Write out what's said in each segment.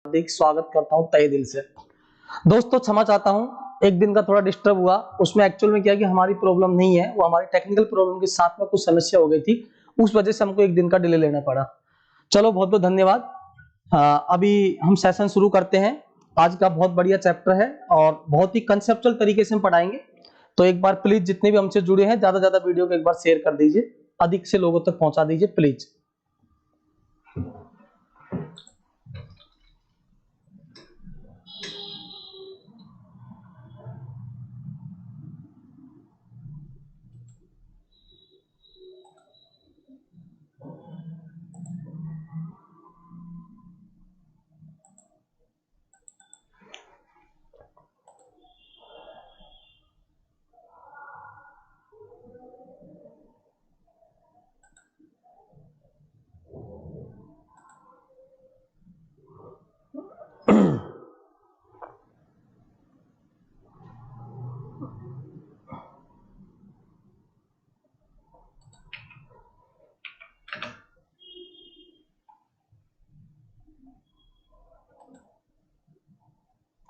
हार्दिक स्वागत करता हूं तहे दिल से। दोस्तों क्षमा चाहता हूं, एक दिन का थोड़ा डिस्टर्ब हुआ। उसमें एक्चुअल में क्या है कि हमारी प्रॉब्लम नहीं है, वो हमारी टेक्निकल प्रॉब्लम के साथ में कुछ समस्या हो गई थी, उस वजह से हमको एक दिन का डिले लेना पड़ा। चलो बहुत बहुत धन्यवाद। अभी हम सेशन शुरू करते हैं। आज का बहुत बढ़िया चैप्टर है और बहुत ही कंसेप्चुअल तरीके से हम पढ़ाएंगे। तो एक बार प्लीज जितने भी हमसे जुड़े हैं ज्यादा ज्यादा वीडियो को एक बार शेयर कर दीजिए, अधिक से लोगों तक पहुंचा दीजिए प्लीज।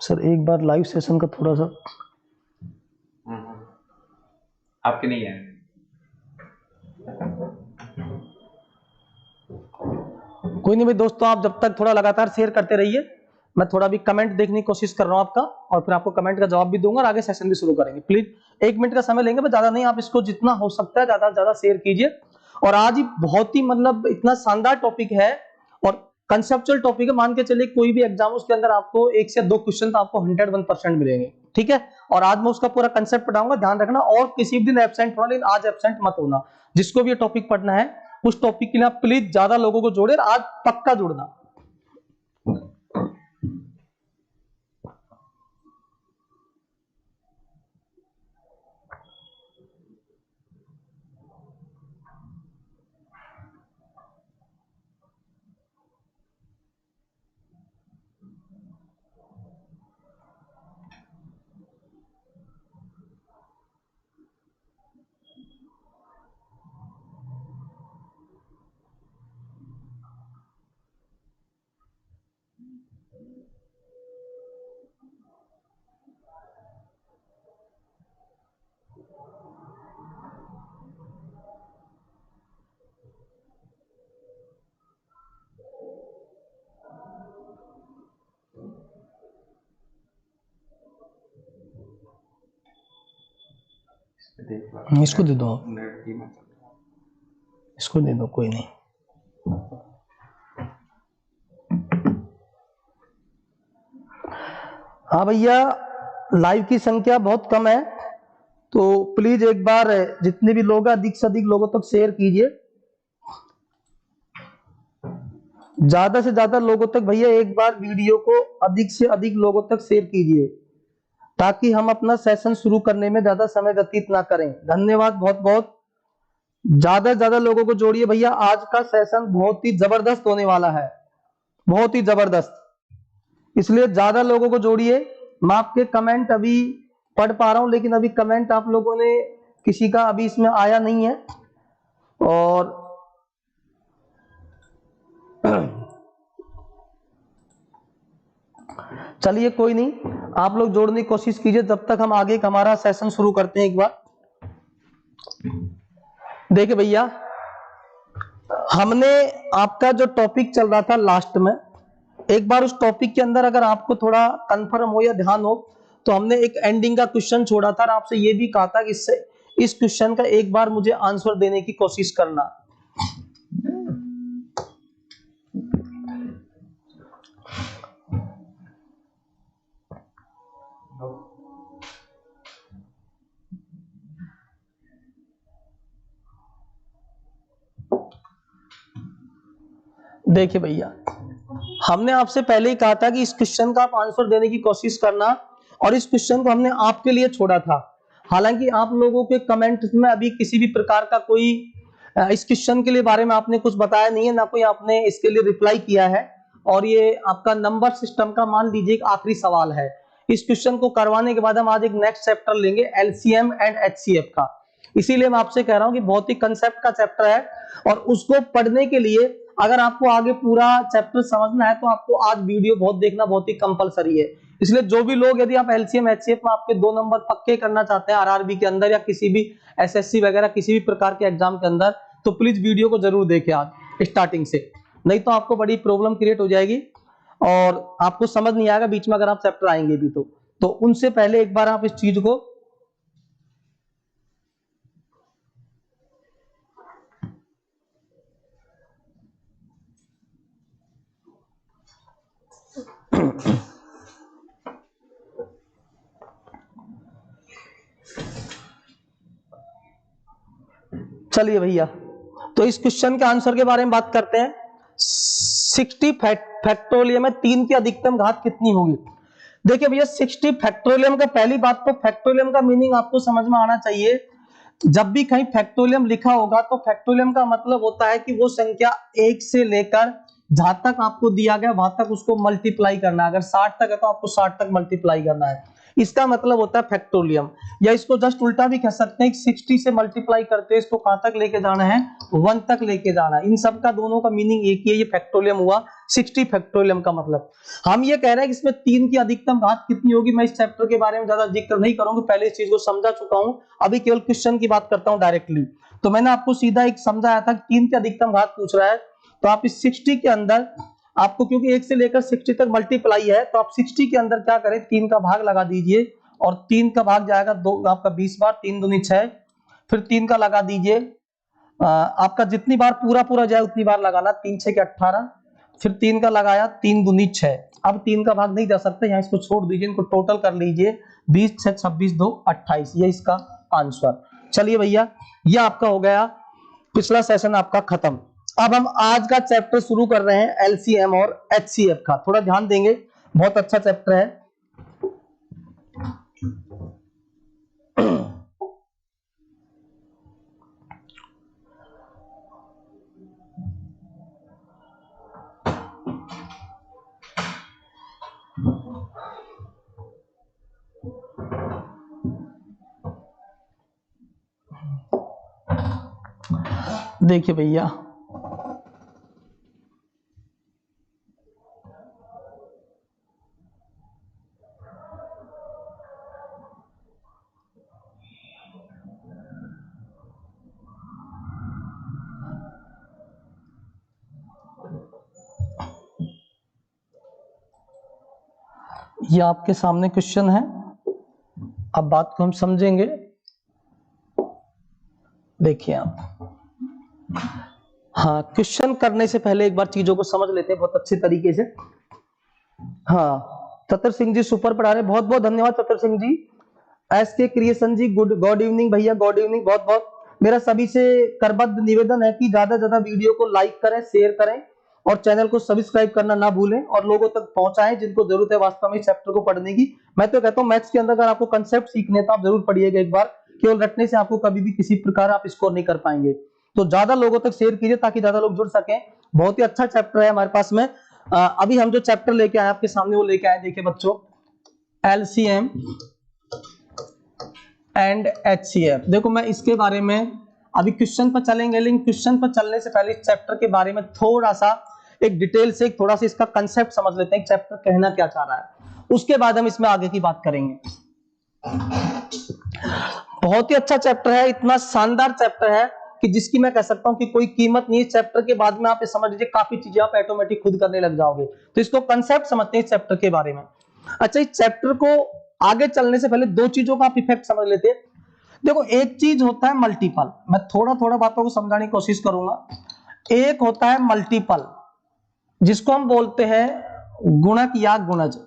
सर एक बार लाइव सेशन का थोड़ा सा आपके नहीं है। कोई नहीं भाई दोस्तों, आप जब तक थोड़ा लगातार शेयर करते रहिए। मैं थोड़ा भी कमेंट देखने की कोशिश कर रहा हूं आपका, और फिर आपको कमेंट का जवाब भी दूंगा और आगे सेशन भी शुरू करेंगे। प्लीज 1 मिनट का समय लेंगे, बस ज्यादा नहीं। आप इसको जितना हो सकता है ज्यादा से ज्यादा शेयर कीजिए। और आज ही बहुत ही मतलब इतना शानदार टॉपिक है और कंसेप्चुअल टॉपिक है। मान के चलिए कोई भी एग्जाम उसके अंदर आपको 1 से 2 क्वेश्चन तो आपको 101% मिलेंगे, ठीक है। और आज मैं उसका पूरा कंसेप्ट पढ़ाऊंगा, ध्यान रखना। और किसी भी दिन एब्सेंट होना, लेकिन आज एब्सेंट मत होना। जिसको भी ये टॉपिक पढ़ना है उस टॉपिक के लिए आप प्लीज ज्यादा लोगों को जोड़े, आज पक्का जुड़ना। इसको दे दो, इसको दे दो, कोई नहीं। हाँ भैया, लाइव की संख्या बहुत कम है, तो प्लीज एक बार जितने भी लोग हैं अधिक से अधिक लोगों तक शेयर कीजिए। ज्यादा से ज्यादा लोगों तक भैया एक बार वीडियो को अधिक से अधिक लोगों तक शेयर कीजिए, ताकि हम अपना सेशन शुरू करने में ज्यादा समय व्यतीत ना करें। धन्यवाद बहुत बहुत। ज्यादा से ज्यादा लोगों को जोड़िए भैया, आज का सेशन बहुत ही जबरदस्त होने वाला है, बहुत ही जबरदस्त। इसलिए ज्यादा लोगों को जोड़िए। मैं आपके कमेंट अभी पढ़ पा रहा हूं, लेकिन अभी कमेंट आप लोगों ने किसी का अभी इसमें आया नहीं है। और चलिए कोई नहीं, आप लोग जोड़ने की कोशिश कीजिए, जब तक हम आगे हमारा सेशन शुरू करते हैं। एक बार देखिए भैया, हमने आपका जो टॉपिक चल रहा था लास्ट में, एक बार उस टॉपिक के अंदर अगर आपको थोड़ा कंफर्म हो या ध्यान हो, तो हमने एक एंडिंग का क्वेश्चन छोड़ा था और आपसे ये भी कहा था कि इस क्वेश्चन का एक बार मुझे आंसर देने की कोशिश करना। देखिए भैया, हमने आपसे पहले ही कहा था कि इस क्वेश्चन का आप आंसर देने की कोशिश करना, और इस क्वेश्चन को हमने आपके लिए छोड़ा था। हालांकि आप लोगों के कमेंट्स में अभी किसी भी प्रकार का कोई इस क्वेश्चन के लिए बारे में आपने कुछ बताया नहीं है, ना कोई आपने इसके लिए रिप्लाई किया है। और ये आपका नंबर सिस्टम का मान लीजिए एक आखिरी सवाल है। इस क्वेश्चन को करवाने के बाद हम आज एक नेक्स्ट चैप्टर लेंगे एलसीएम एंड एचसीएफ का। इसीलिए मैं आपसे कह रहा हूं कि बहुत ही कंसेप्ट का चैप्टर है, और उसको पढ़ने के लिए अगर आपको आगे पूरा चैप्टर समझना है तो आपको आज वीडियो बहुत देखना बहुत ही कंपलसरी है। इसलिए जो भी लोग, यदि आप एलसीएम एचसीएफ में आपके 2 नंबर पक्के करना चाहते हैं आरआरबी के अंदर या किसी भी एसएससी वगैरह किसी भी प्रकार के एग्जाम के अंदर, तो प्लीज वीडियो को जरूर देखें आज स्टार्टिंग से, नहीं तो आपको बड़ी प्रॉब्लम क्रिएट हो जाएगी और आपको समझ नहीं आएगा बीच में अगर आप चैप्टर आएंगे भी तो उनसे पहले एक बार आप इस चीज को चलिए भैया, तो इस क्वेश्चन के आंसर के बारे में बात करते हैं। 60 फैक्टोरियल में 3 की अधिकतम घात कितनी होगी? देखिए भैया, 60 फैक्टोरियल का पहली बात तो फैक्टोरियल का मीनिंग आपको समझ में आना चाहिए। जब भी कहीं फैक्टोरियल लिखा होगा तो फैक्टोरियल का मतलब होता है कि वो संख्या 1 से लेकर जहां तक आपको दिया गया वहां तक उसको मल्टीप्लाई करना है। अगर 60 तक है तो आपको 60 तक मल्टीप्लाई करना है, इसका मतलब होता है फैक्टोरियल। या इसको जस्ट उल्टा भी कह सकते हैं, 60 से मल्टीप्लाई करते हैं इसको कहां तक लेके जाना है, 1 तक लेके जाना है। इन सब का दोनों का मीनिंग एक ही है, ये फैक्टोरियल हुआ 60 फैक्टोरियल का मतलब। हम ये कह रहे हैं कि इसमें 3 की अधिकतम घात कितनी होगी। मैं इस चैप्टर के बारे में ज्यादा जिक्र नहीं करूंगा, पहले इस चीज को समझा चुका हूं, अभी केवल क्वेश्चन की बात करता हूं डायरेक्टली। तो मैंने आपको सीधा एक समझाया था 3 की अधिकतम घात पूछ रहा है, तो आप इस 60 के अंदर आपको, क्योंकि 1 से लेकर 60 तक मल्टीप्लाई है, तो आप 60 के अंदर क्या करें, 3 का भाग लगा दीजिए और 3 का भाग जाएगा 2 आपका 20 बार, 3 दूनी 6, फिर 3 का लगा दीजिए, आपका जितनी बार पूरा जाए उतनी बार लगाना, 3 6 के 18, फिर 3 का लगाया, 3 दूनी 6। अब 3 का भाग नहीं जा सकते, यहाँ इसको छोड़ दीजिए, इनको टोटल कर लीजिए, 20 6 26 2 28, ये इसका आंसर। चलिए भैया, ये आपका हो गया पिछला सेशन आपका खत्म। अब हम आज का चैप्टर शुरू कर रहे हैं एलसीएम और एचसीएफ का, थोड़ा ध्यान देंगे, बहुत अच्छा चैप्टर है। देखिए भैया, ये आपके सामने क्वेश्चन है, अब बात को हम समझेंगे। देखिए आप, हाँ, क्वेश्चन करने से पहले एक बार चीजों को समझ लेते हैं बहुत अच्छे तरीके से। हाँ, चतर सिंह जी सुपर पढ़ा रहे, बहुत बहुत धन्यवाद चतर सिंह जी। एस के क्रिएशन जी गॉड इवनिंग भैया, गॉड इवनिंग, बहुत बहुत। मेरा सभी से करबद्ध निवेदन है कि ज्यादा से ज्यादा वीडियो को लाइक करें, शेयर करें और चैनल को सब्सक्राइब करना ना भूलें और लोगों तक पहुंचाएं जिनको जरूरत है वास्तव में इस चैप्टर को पढ़ने की। मैं तो कहता हूं मैथ्स के अंदर अगर आपको कंसेप्ट सीखने तो आप जरूर पढ़िएगा एक बार, केवल रटने से आपको कभी भी किसी प्रकार आप स्कोर नहीं कर पाएंगे। तो ज्यादा लोगों तक शेयर कीजिए ताकि ज्यादा लोग जुड़ सकें। बहुत ही अच्छा चैप्टर है हमारे पास में। अभी हम जो चैप्टर लेके आए आपके सामने वो लेके आए, देखिए बच्चों, एलसीएम एंड एचसीएफ। देखो मैं इसके बारे में अभी क्वेश्चन पर चलेंगे, लेकिन क्वेश्चन पर चलने से पहले इस चैप्टर के बारे में थोड़ा सा एक डिटेल से थोड़ा सा इसका कंसेप्ट समझ लेते हैं, चैप्टर कहना क्या चाह रहा है, उसके बाद हम इसमें आगे की बात करेंगे। बहुत ही अच्छा चैप्टर है, इतना शानदार चैप्टर है कि जिसकी मैं कह सकता हूं कि कोई कीमत नहीं। इस चैप्टर के बाद में आप समझ लीजिए काफी चीजें आप ऑटोमेटिक खुद करने लग जाओगे। तो इसको कंसेप्ट समझते हैं इस चैप्टर के बारे में। अच्छा, इस चैप्टर को आगे चलने से पहले 2 चीजों का आप इफेक्ट समझ लेते हैं। देखो, एक चीज होता है मल्टीपल, मैं थोड़ा थोड़ा बातों को समझाने की कोशिश करूंगा। एक होता है मल्टीपल जिसको हम बोलते हैं गुणक या गुणज,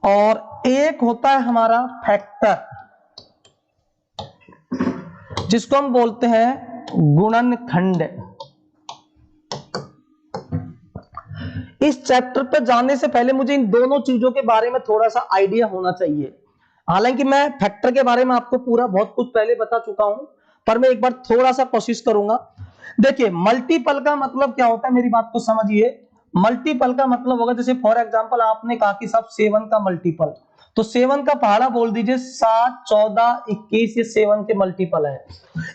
और एक होता है हमारा फैक्टर जिसको हम बोलते हैं गुणनखंड। इस चैप्टर पर जाने से पहले मुझे इन दोनों चीजों के बारे में थोड़ा सा आइडिया होना चाहिए। हालांकि मैं फैक्टर के बारे में आपको पूरा बहुत कुछ पहले बता चुका हूं, पर मैं एक बार थोड़ा सा कोशिश करूंगा। देखिए, मल्टीपल का मतलब क्या होता है, मेरी बात को समझिए। मल्टीपल का मतलब होगा, जैसे फॉर एग्जांपल आपने कहा कि सब 7 का मल्टीपल, तो 7 का पहाड़ा बोल दीजिए 7, 14, 21, ये 7 के मल्टीपल है।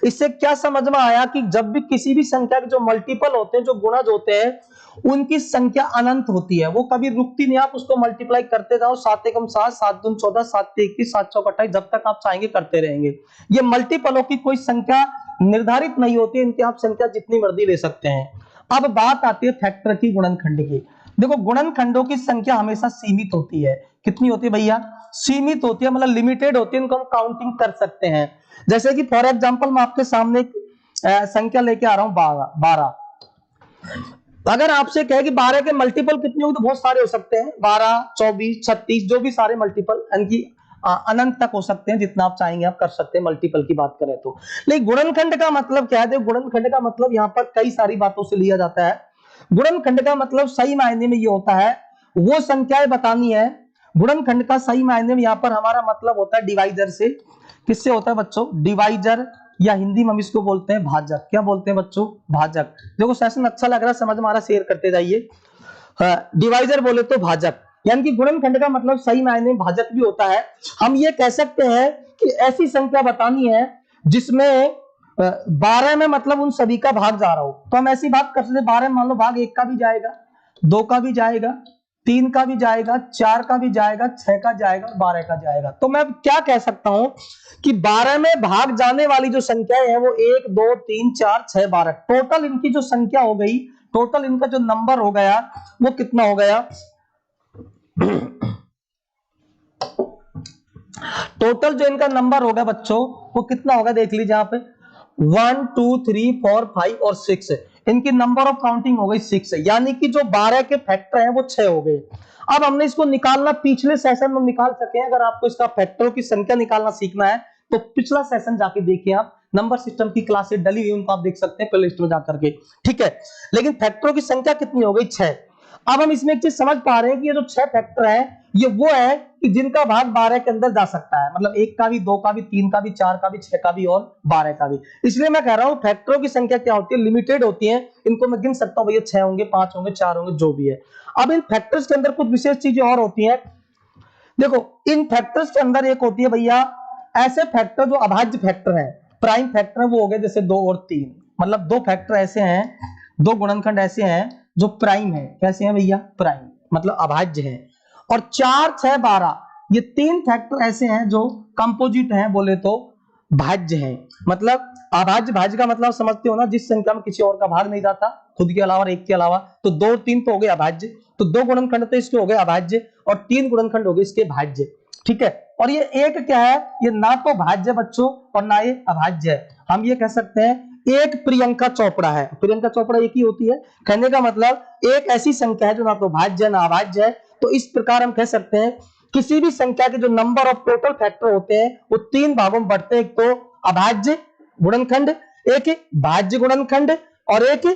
इससे क्या समझ में आया कि जब भी किसी भी संख्या के जो मल्टीपल होते हैं, जो गुणज होते हैं, उनकी संख्या अनंत होती है, वो कभी रुकती नहीं। आप उसको मल्टीप्लाई करते जाओ, 7 एकम 7, 7 दूनी 14, 7 21, 7 चौक 28, जब तक आप चाहेंगे करते रहेंगे। ये मल्टीपलों की कोई संख्या निर्धारित नहीं होती, इनकी आप संख्या जितनी मर्जी ले सकते हैं। अब बात आती है फैक्टर की, गुणनखंड की। देखो गुणनखंडों की संख्या हमेशा सीमित होती है। कितनी होती है भैया? सीमित होती है, मतलब लिमिटेड होती है, इनको हम काउंटिंग कर सकते हैं। जैसे कि फॉर एग्जांपल मैं आपके सामने संख्या लेके आ रहा हूं 12। अगर आपसे कहे कि 12 के मल्टीपल कितने होंगे, तो बहुत सारे हो सकते हैं, 12, 24, 36, जो भी सारे मल्टीपल इनकी अनंत तक हो सकते हैं, जितना आप चाहेंगे आप कर सकते हैं मल्टीपल की बात करें तो। लेकिन गुणनखंड का मतलब क्या है? गुणनखंड का मतलब यहाँ पर कई सारी बातों से लिया जाता है। गुणनखंड का मतलब सही मायने में ये होता है, वो संख्याएं बतानी है। गुणनखंड का सही मायने में यहाँ पर हमारा मतलब होता है डिवाइजर से। किससे होता है बच्चों? डिवाइजर, या हिंदी में हम इसको बोलते हैं भाजक। क्या बोलते हैं बच्चों? भाजक। देखो सेशन अच्छा लग रहा है, समझ में आ रहा, शेयर करते जाइए। डिवाइजर बोले तो भाजक, यानी कि गुणनखंड का मतलब सही मायने में भाजक भी होता है। हम ये कह सकते हैं कि ऐसी संख्या बतानी है जिसमें 12 में मतलब उन सभी का भाग जा रहा हो। तो हम ऐसी बात कर सकते हैं, 12 में मान लो भाग 1 का भी जाएगा, 2 का भी जाएगा, 3 का भी जाएगा, 4 का भी जाएगा, 6 का जाएगा और 12 का जाएगा। तो मैं क्या कह सकता हूं कि 12 में भाग जाने वाली जो संख्या है वो 1, 2, 3, 4, 6, 12, टोटल इनकी जो संख्या हो गई, टोटल इनका जो नंबर हो गया वो कितना हो गया? टोटल जो इनका नंबर होगा बच्चों वो कितना होगा? देख लीजिए यहाँ पे 1, 2, 3, 4, 5 और 6, इनकी नंबर ऑफ काउंटिंग हो गई 6, यानी कि जो 12 के फैक्टर हैं वो 6 हो गए। अब हमने इसको निकालना, पिछले सेशन में निकाल सके। अगर आपको इसका फैक्टरों की संख्या निकालना सीखना है तो पिछला सेशन जाके देखिए, आप नंबर सिस्टम की क्लासेस डली हुई उनको आप देख सकते हैं प्लेलिस्ट में जाकर के, ठीक है। लेकिन फैक्टरों की संख्या कितनी हो गई? 6। अब हम इसमें एक चीज समझ पा रहे हैं कि ये जो 6 फैक्टर है ये वो है कि जिनका भाग 12 के अंदर जा सकता है, मतलब 1 का भी, 2 का भी, 3 का भी, 4 का भी, 6 का भी और 12 का भी। इसलिए मैं कह रहा हूं फैक्टरों की संख्या क्या होती है? लिमिटेड होती है। इनको मैं गिन सकता हूं भैया 6 होंगे, 5 होंगे, 4 होंगे, जो भी है। अब इन फैक्टर्स के अंदर कुछ विशेष चीजें और होती हैं। देखो इन फैक्टर्स के अंदर एक होती है भैया ऐसे फैक्टर जो अभाज्य फैक्टर है, प्राइम फैक्टर है, वो हो गए जैसे 2 और 3, मतलब 2 फैक्टर ऐसे हैं, 2 गुणनखंड ऐसे हैं जो प्राइम है। कैसे हैं भैया? प्राइम, मतलब अभाज्य है। और 4, 6, 12 ये 3 फैक्टर ऐसे हैं जो कंपोजिट हैं, बोले तो भाज्य हैं। मतलब अभाज्य, भाज्य का मतलब समझते हो ना, जिस संख्या में किसी और का भाग नहीं जाता खुद के अलावा, 1 के अलावा। तो 2 और 3 तो हो गए अभाज्य, तो 2 गुणनखंड तो इसके हो गए अभाज्य और 3 गुणनखंड हो गए इसके भाज्य, ठीक है। और ये एक क्या है? ये ना तो भाज्य बच्चों और ना ये अभाज्य है। हम ये कह सकते हैं एक प्रियंका चोपड़ा है। प्रियंका चोपड़ा एक ही होती है, कहने का मतलब एक ऐसी संख्या है जो ना तो भाज्य ना अभाज्य है। तो इस प्रकार हम कह सकते हैं किसी भी संख्या के जो नंबर ऑफ टोटल फैक्टर होते हैं वो 3 भागों में बढ़ते हैं। एक तो अभाज्य गुणनखंड, एक भाज्य गुणनखंड, और एक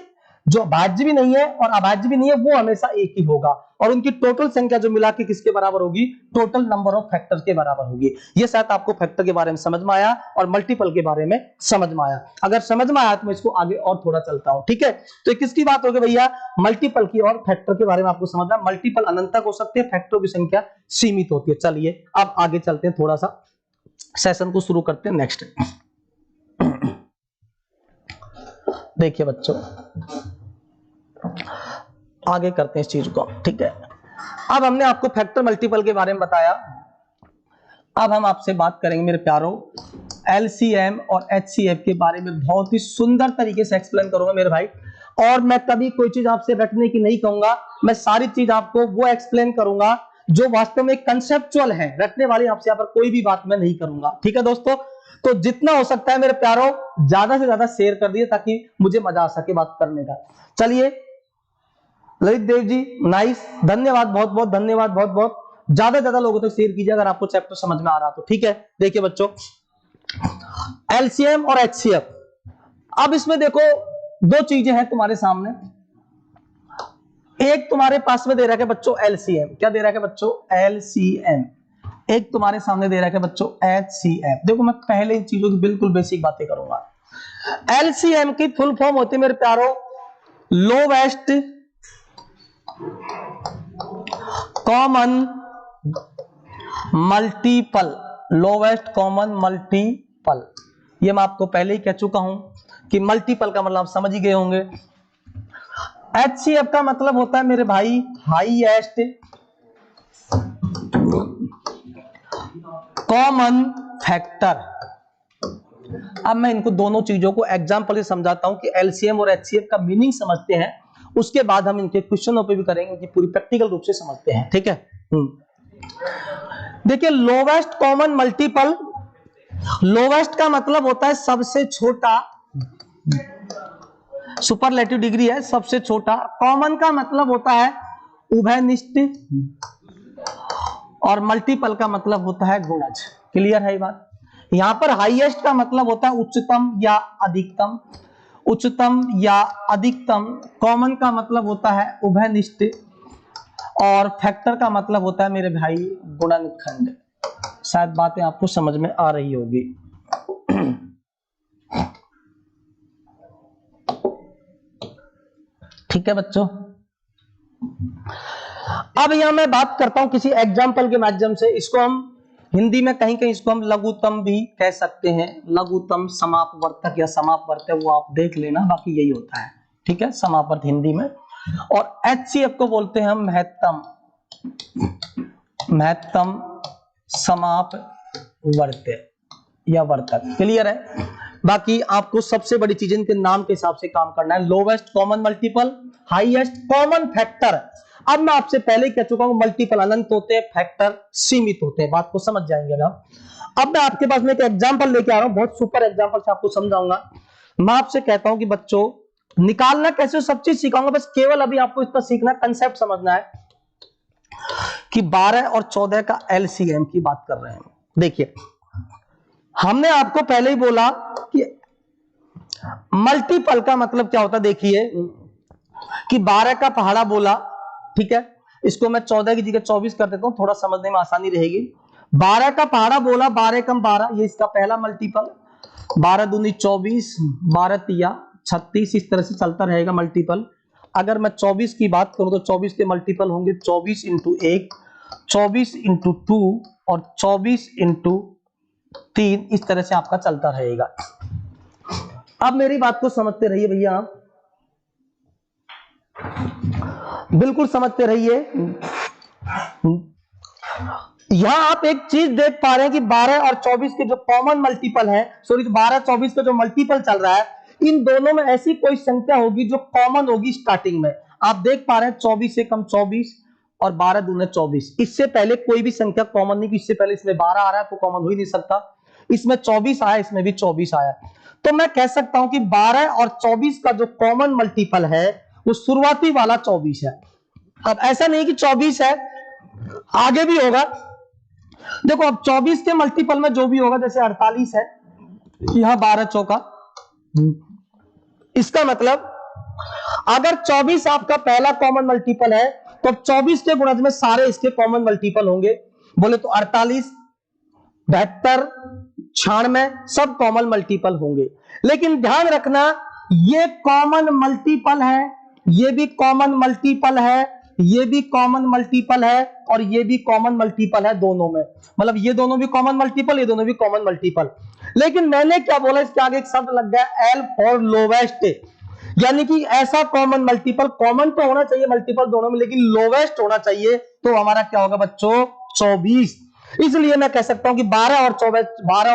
जो भाज्य भी नहीं है और अभाज्य भी नहीं है, वो हमेशा एक ही होगा। और उनकी टोटल संख्या जो मिला के किसके बराबर होगी? टोटल नंबर ऑफ फैक्टर के बराबर होगी। ये शायद आपको फैक्टर के बारे में समझ में आया और मल्टीपल के बारे में समझ में आया। अगर समझ में आया तो मैं इसको आगे और थोड़ा चलता हूं, ठीक है। तो किसकी बात होगी भैया? मल्टीपल की, और फैक्टर के बारे में आपको समझना। मल्टीपल अनंत तक हो सकते हैं, फैक्टरों की संख्या सीमित होती है। चलिए अब आगे चलते हैं, थोड़ा सा सेशन को शुरू करते हैं। नेक्स्ट देखिए बच्चों, आगे करते हैं इस चीज को, ठीक है। अब हमने आपको फैक्टर मल्टीपल के बारे में बताया। अब हम आपसे बात करेंगे मेरे प्यारों एलसीएम और एचसीएफ के बारे में। बहुत ही सुंदर तरीके से एक्सप्लेन करूंगा मेरे भाई, और मैं कभी कोई चीज आपसे रटने की नहीं कहूंगा। मैं सारी चीज आपको वो एक्सप्लेन करूंगा जो वास्तव में कंसेप्चुअल है। रटने वाली आपसे यहाँ पर कोई भी बात मैं नहीं करूंगा, ठीक है दोस्तों। तो जितना हो सकता है मेरे प्यारों ज्यादा से ज्यादा शेयर कर दिए ताकि मुझे मजा आ सके बात करने का। चलिए ललित देव जी, नाइस, धन्यवाद, बहुत बहुत धन्यवाद, बहुत बहुत। ज्यादा से ज्यादा लोगों तक शेयर कीजिए अगर आपको चैप्टर समझ में आ रहा तो, ठीक है। देखिए बच्चों एलसीएम और एचसीएफ। अब इसमें देखो दो चीजें हैं तुम्हारे सामने। एक तुम्हारे पास में दे रखा है बच्चों एलसीएम। क्या दे रखा है बच्चों? एलसीएम। एक तुम्हारे सामने दे रखा है बच्चों एचसीएफ। देखो मैं पहले इन चीजों की बिल्कुल बेसिक बातें करूंगा। एलसीएम की फुल फॉर्म होती है मेरे प्यारों lowest common multiple, lowest common multiple, ये मैं आपको पहले ही कह चुका हूं कि मल्टीपल का मतलब आप समझ ही गए होंगे। HCF का मतलब होता है मेरे भाई हाईएस्ट कॉमन फैक्टर। अब मैं इनको दोनों चीजों को एग्जांपल से समझाता हूं कि LCM और HCF का मीनिंग समझते हैं, उसके बाद हम इनके क्वेश्चनों पे भी करेंगे कि पूरी प्रैक्टिकल रूप से समझते हैं, ठीक है। देखिए लोवेस्ट कॉमन मल्टीपल, लोवेस्ट का मतलब होता है सबसे छोटा, सुपरलेटिव डिग्री है सबसे छोटा। कॉमन का मतलब होता है उभयनिष्ठ, और मल्टीपल का मतलब होता है गुणज। क्लियर है ये बात। यहां पर हाईएस्ट का मतलब होता है उच्चतम या अधिकतम, उच्चतम या अधिकतम। कॉमन का मतलब होता है उभयनिष्ठ, और फैक्टर का मतलब होता है मेरे भाई गुणनखंड। शायद बातें आपको समझ में आ रही होगी। ठीक है बच्चों। अब यहां मैं बात करता हूं किसी एग्जाम्पल के माध्यम से। इसको हम हिंदी में कहीं कहीं इसको हम लघुत्तम भी कह सकते हैं, लघुत्तम समापवर्तक या समापवर्तक, वो आप देख लेना, बाकी यही होता है, ठीक है, समापवर्त हिंदी में। और HCF को बोलते हैं हम महत्तम, महत्तम समापवर्तक या वर्तक। क्लियर है। बाकी आपको सबसे बड़ी चीज इनके नाम के हिसाब से काम करना है। Lowest common multiple, highest common factor. अब मैं आपसे पहले ही कह चुका हूं मल्टीपल अनंत होते हैं, फैक्टर सीमित होते हैं, बात को समझ जाएंगे आप। अब मैं आपके पास में एक एग्जांपल लेके आ रहा हूं, बहुत सुपर एग्जांपल से आपको समझाऊंगा। मैं आपसे कहता हूं कि बच्चों निकालना कैसे सब चीज सिखाऊंगा, बस केवल अभी आपको इसका सीखना, कंसेप्ट समझना है कि 12 और 14 का LCM की बात कर रहे हैं। देखिए हमने आपको पहले ही बोला कि मल्टीपल का मतलब क्या होता है। देखिए कि 12 का पहाड़ा बोला, ठीक है, इसको मैं 14 की जगह 24 कर देता हूं, थोड़ा समझने में आसानी रहेगी। 12 का पहाड़ा बोला, 12 कम 12, ये इसका पहला मल्टीपल। 12 दूनी 24, 12 तिया 36, इस तरह से चलता रहेगा मल्टीपल। अगर मैं 24 की बात करूं तो 24 के मल्टीपल होंगे 24 इंटू 1, 24 इंटू 2 और 24 इंटू 3, इस तरह से आपका चलता रहेगा। अब मेरी बात को समझते रहिए भैया, आप बिल्कुल समझते रहिए। यहां आप एक चीज देख पा रहे हैं कि 12 और 24 के जो कॉमन मल्टीपल है, सॉरी 12-24 का जो मल्टीपल चल रहा है, इन दोनों में ऐसी कोई संख्या होगी जो कॉमन होगी स्टार्टिंग में। आप देख पा रहे हैं 24 से कम 24 और 12 दूने 24, इससे पहले कोई भी संख्या कॉमन नहीं, इससे पहले इसमें 12 आ रहा है तो कॉमन हो ही नहीं सकता। इसमें 24 आया, इसमें भी 24 आया, तो मैं कह सकता हूं कि 12 और 24 का जो कॉमन मल्टीपल है वो शुरुआती वाला 24 है। अब ऐसा नहीं कि 24 है, आगे भी होगा। देखो अब 24 के मल्टीपल में जो भी होगा, जैसे 48 है, यहां 12 चौका, इसका मतलब अगर 24 आपका पहला कॉमन मल्टीपल है तो 24 के गुणज में सारे इसके कॉमन मल्टीपल होंगे। बोले तो 48, 72, 96 सब कॉमन मल्टीपल होंगे। लेकिन ध्यान रखना, ये कॉमन मल्टीपल है, ये भी कॉमन मल्टीपल है, ये भी कॉमन मल्टीपल है, और ये भी कॉमन मल्टीपल है दोनों में। मतलब ये दोनों भी कॉमन मल्टीपल, ये दोनों भी कॉमन मल्टीपल। लेकिन मैंने क्या बोला, इसके आगे एक शब्द लग गया L फॉर लोवेस्ट, यानी कि ऐसा कॉमन मल्टीपल, कॉमन तो होना चाहिए मल्टीपल दोनों में, लेकिन लोवेस्ट होना चाहिए। तो हमारा क्या होगा बच्चों, 24। इसलिए मैं कह सकता हूं कि 12 और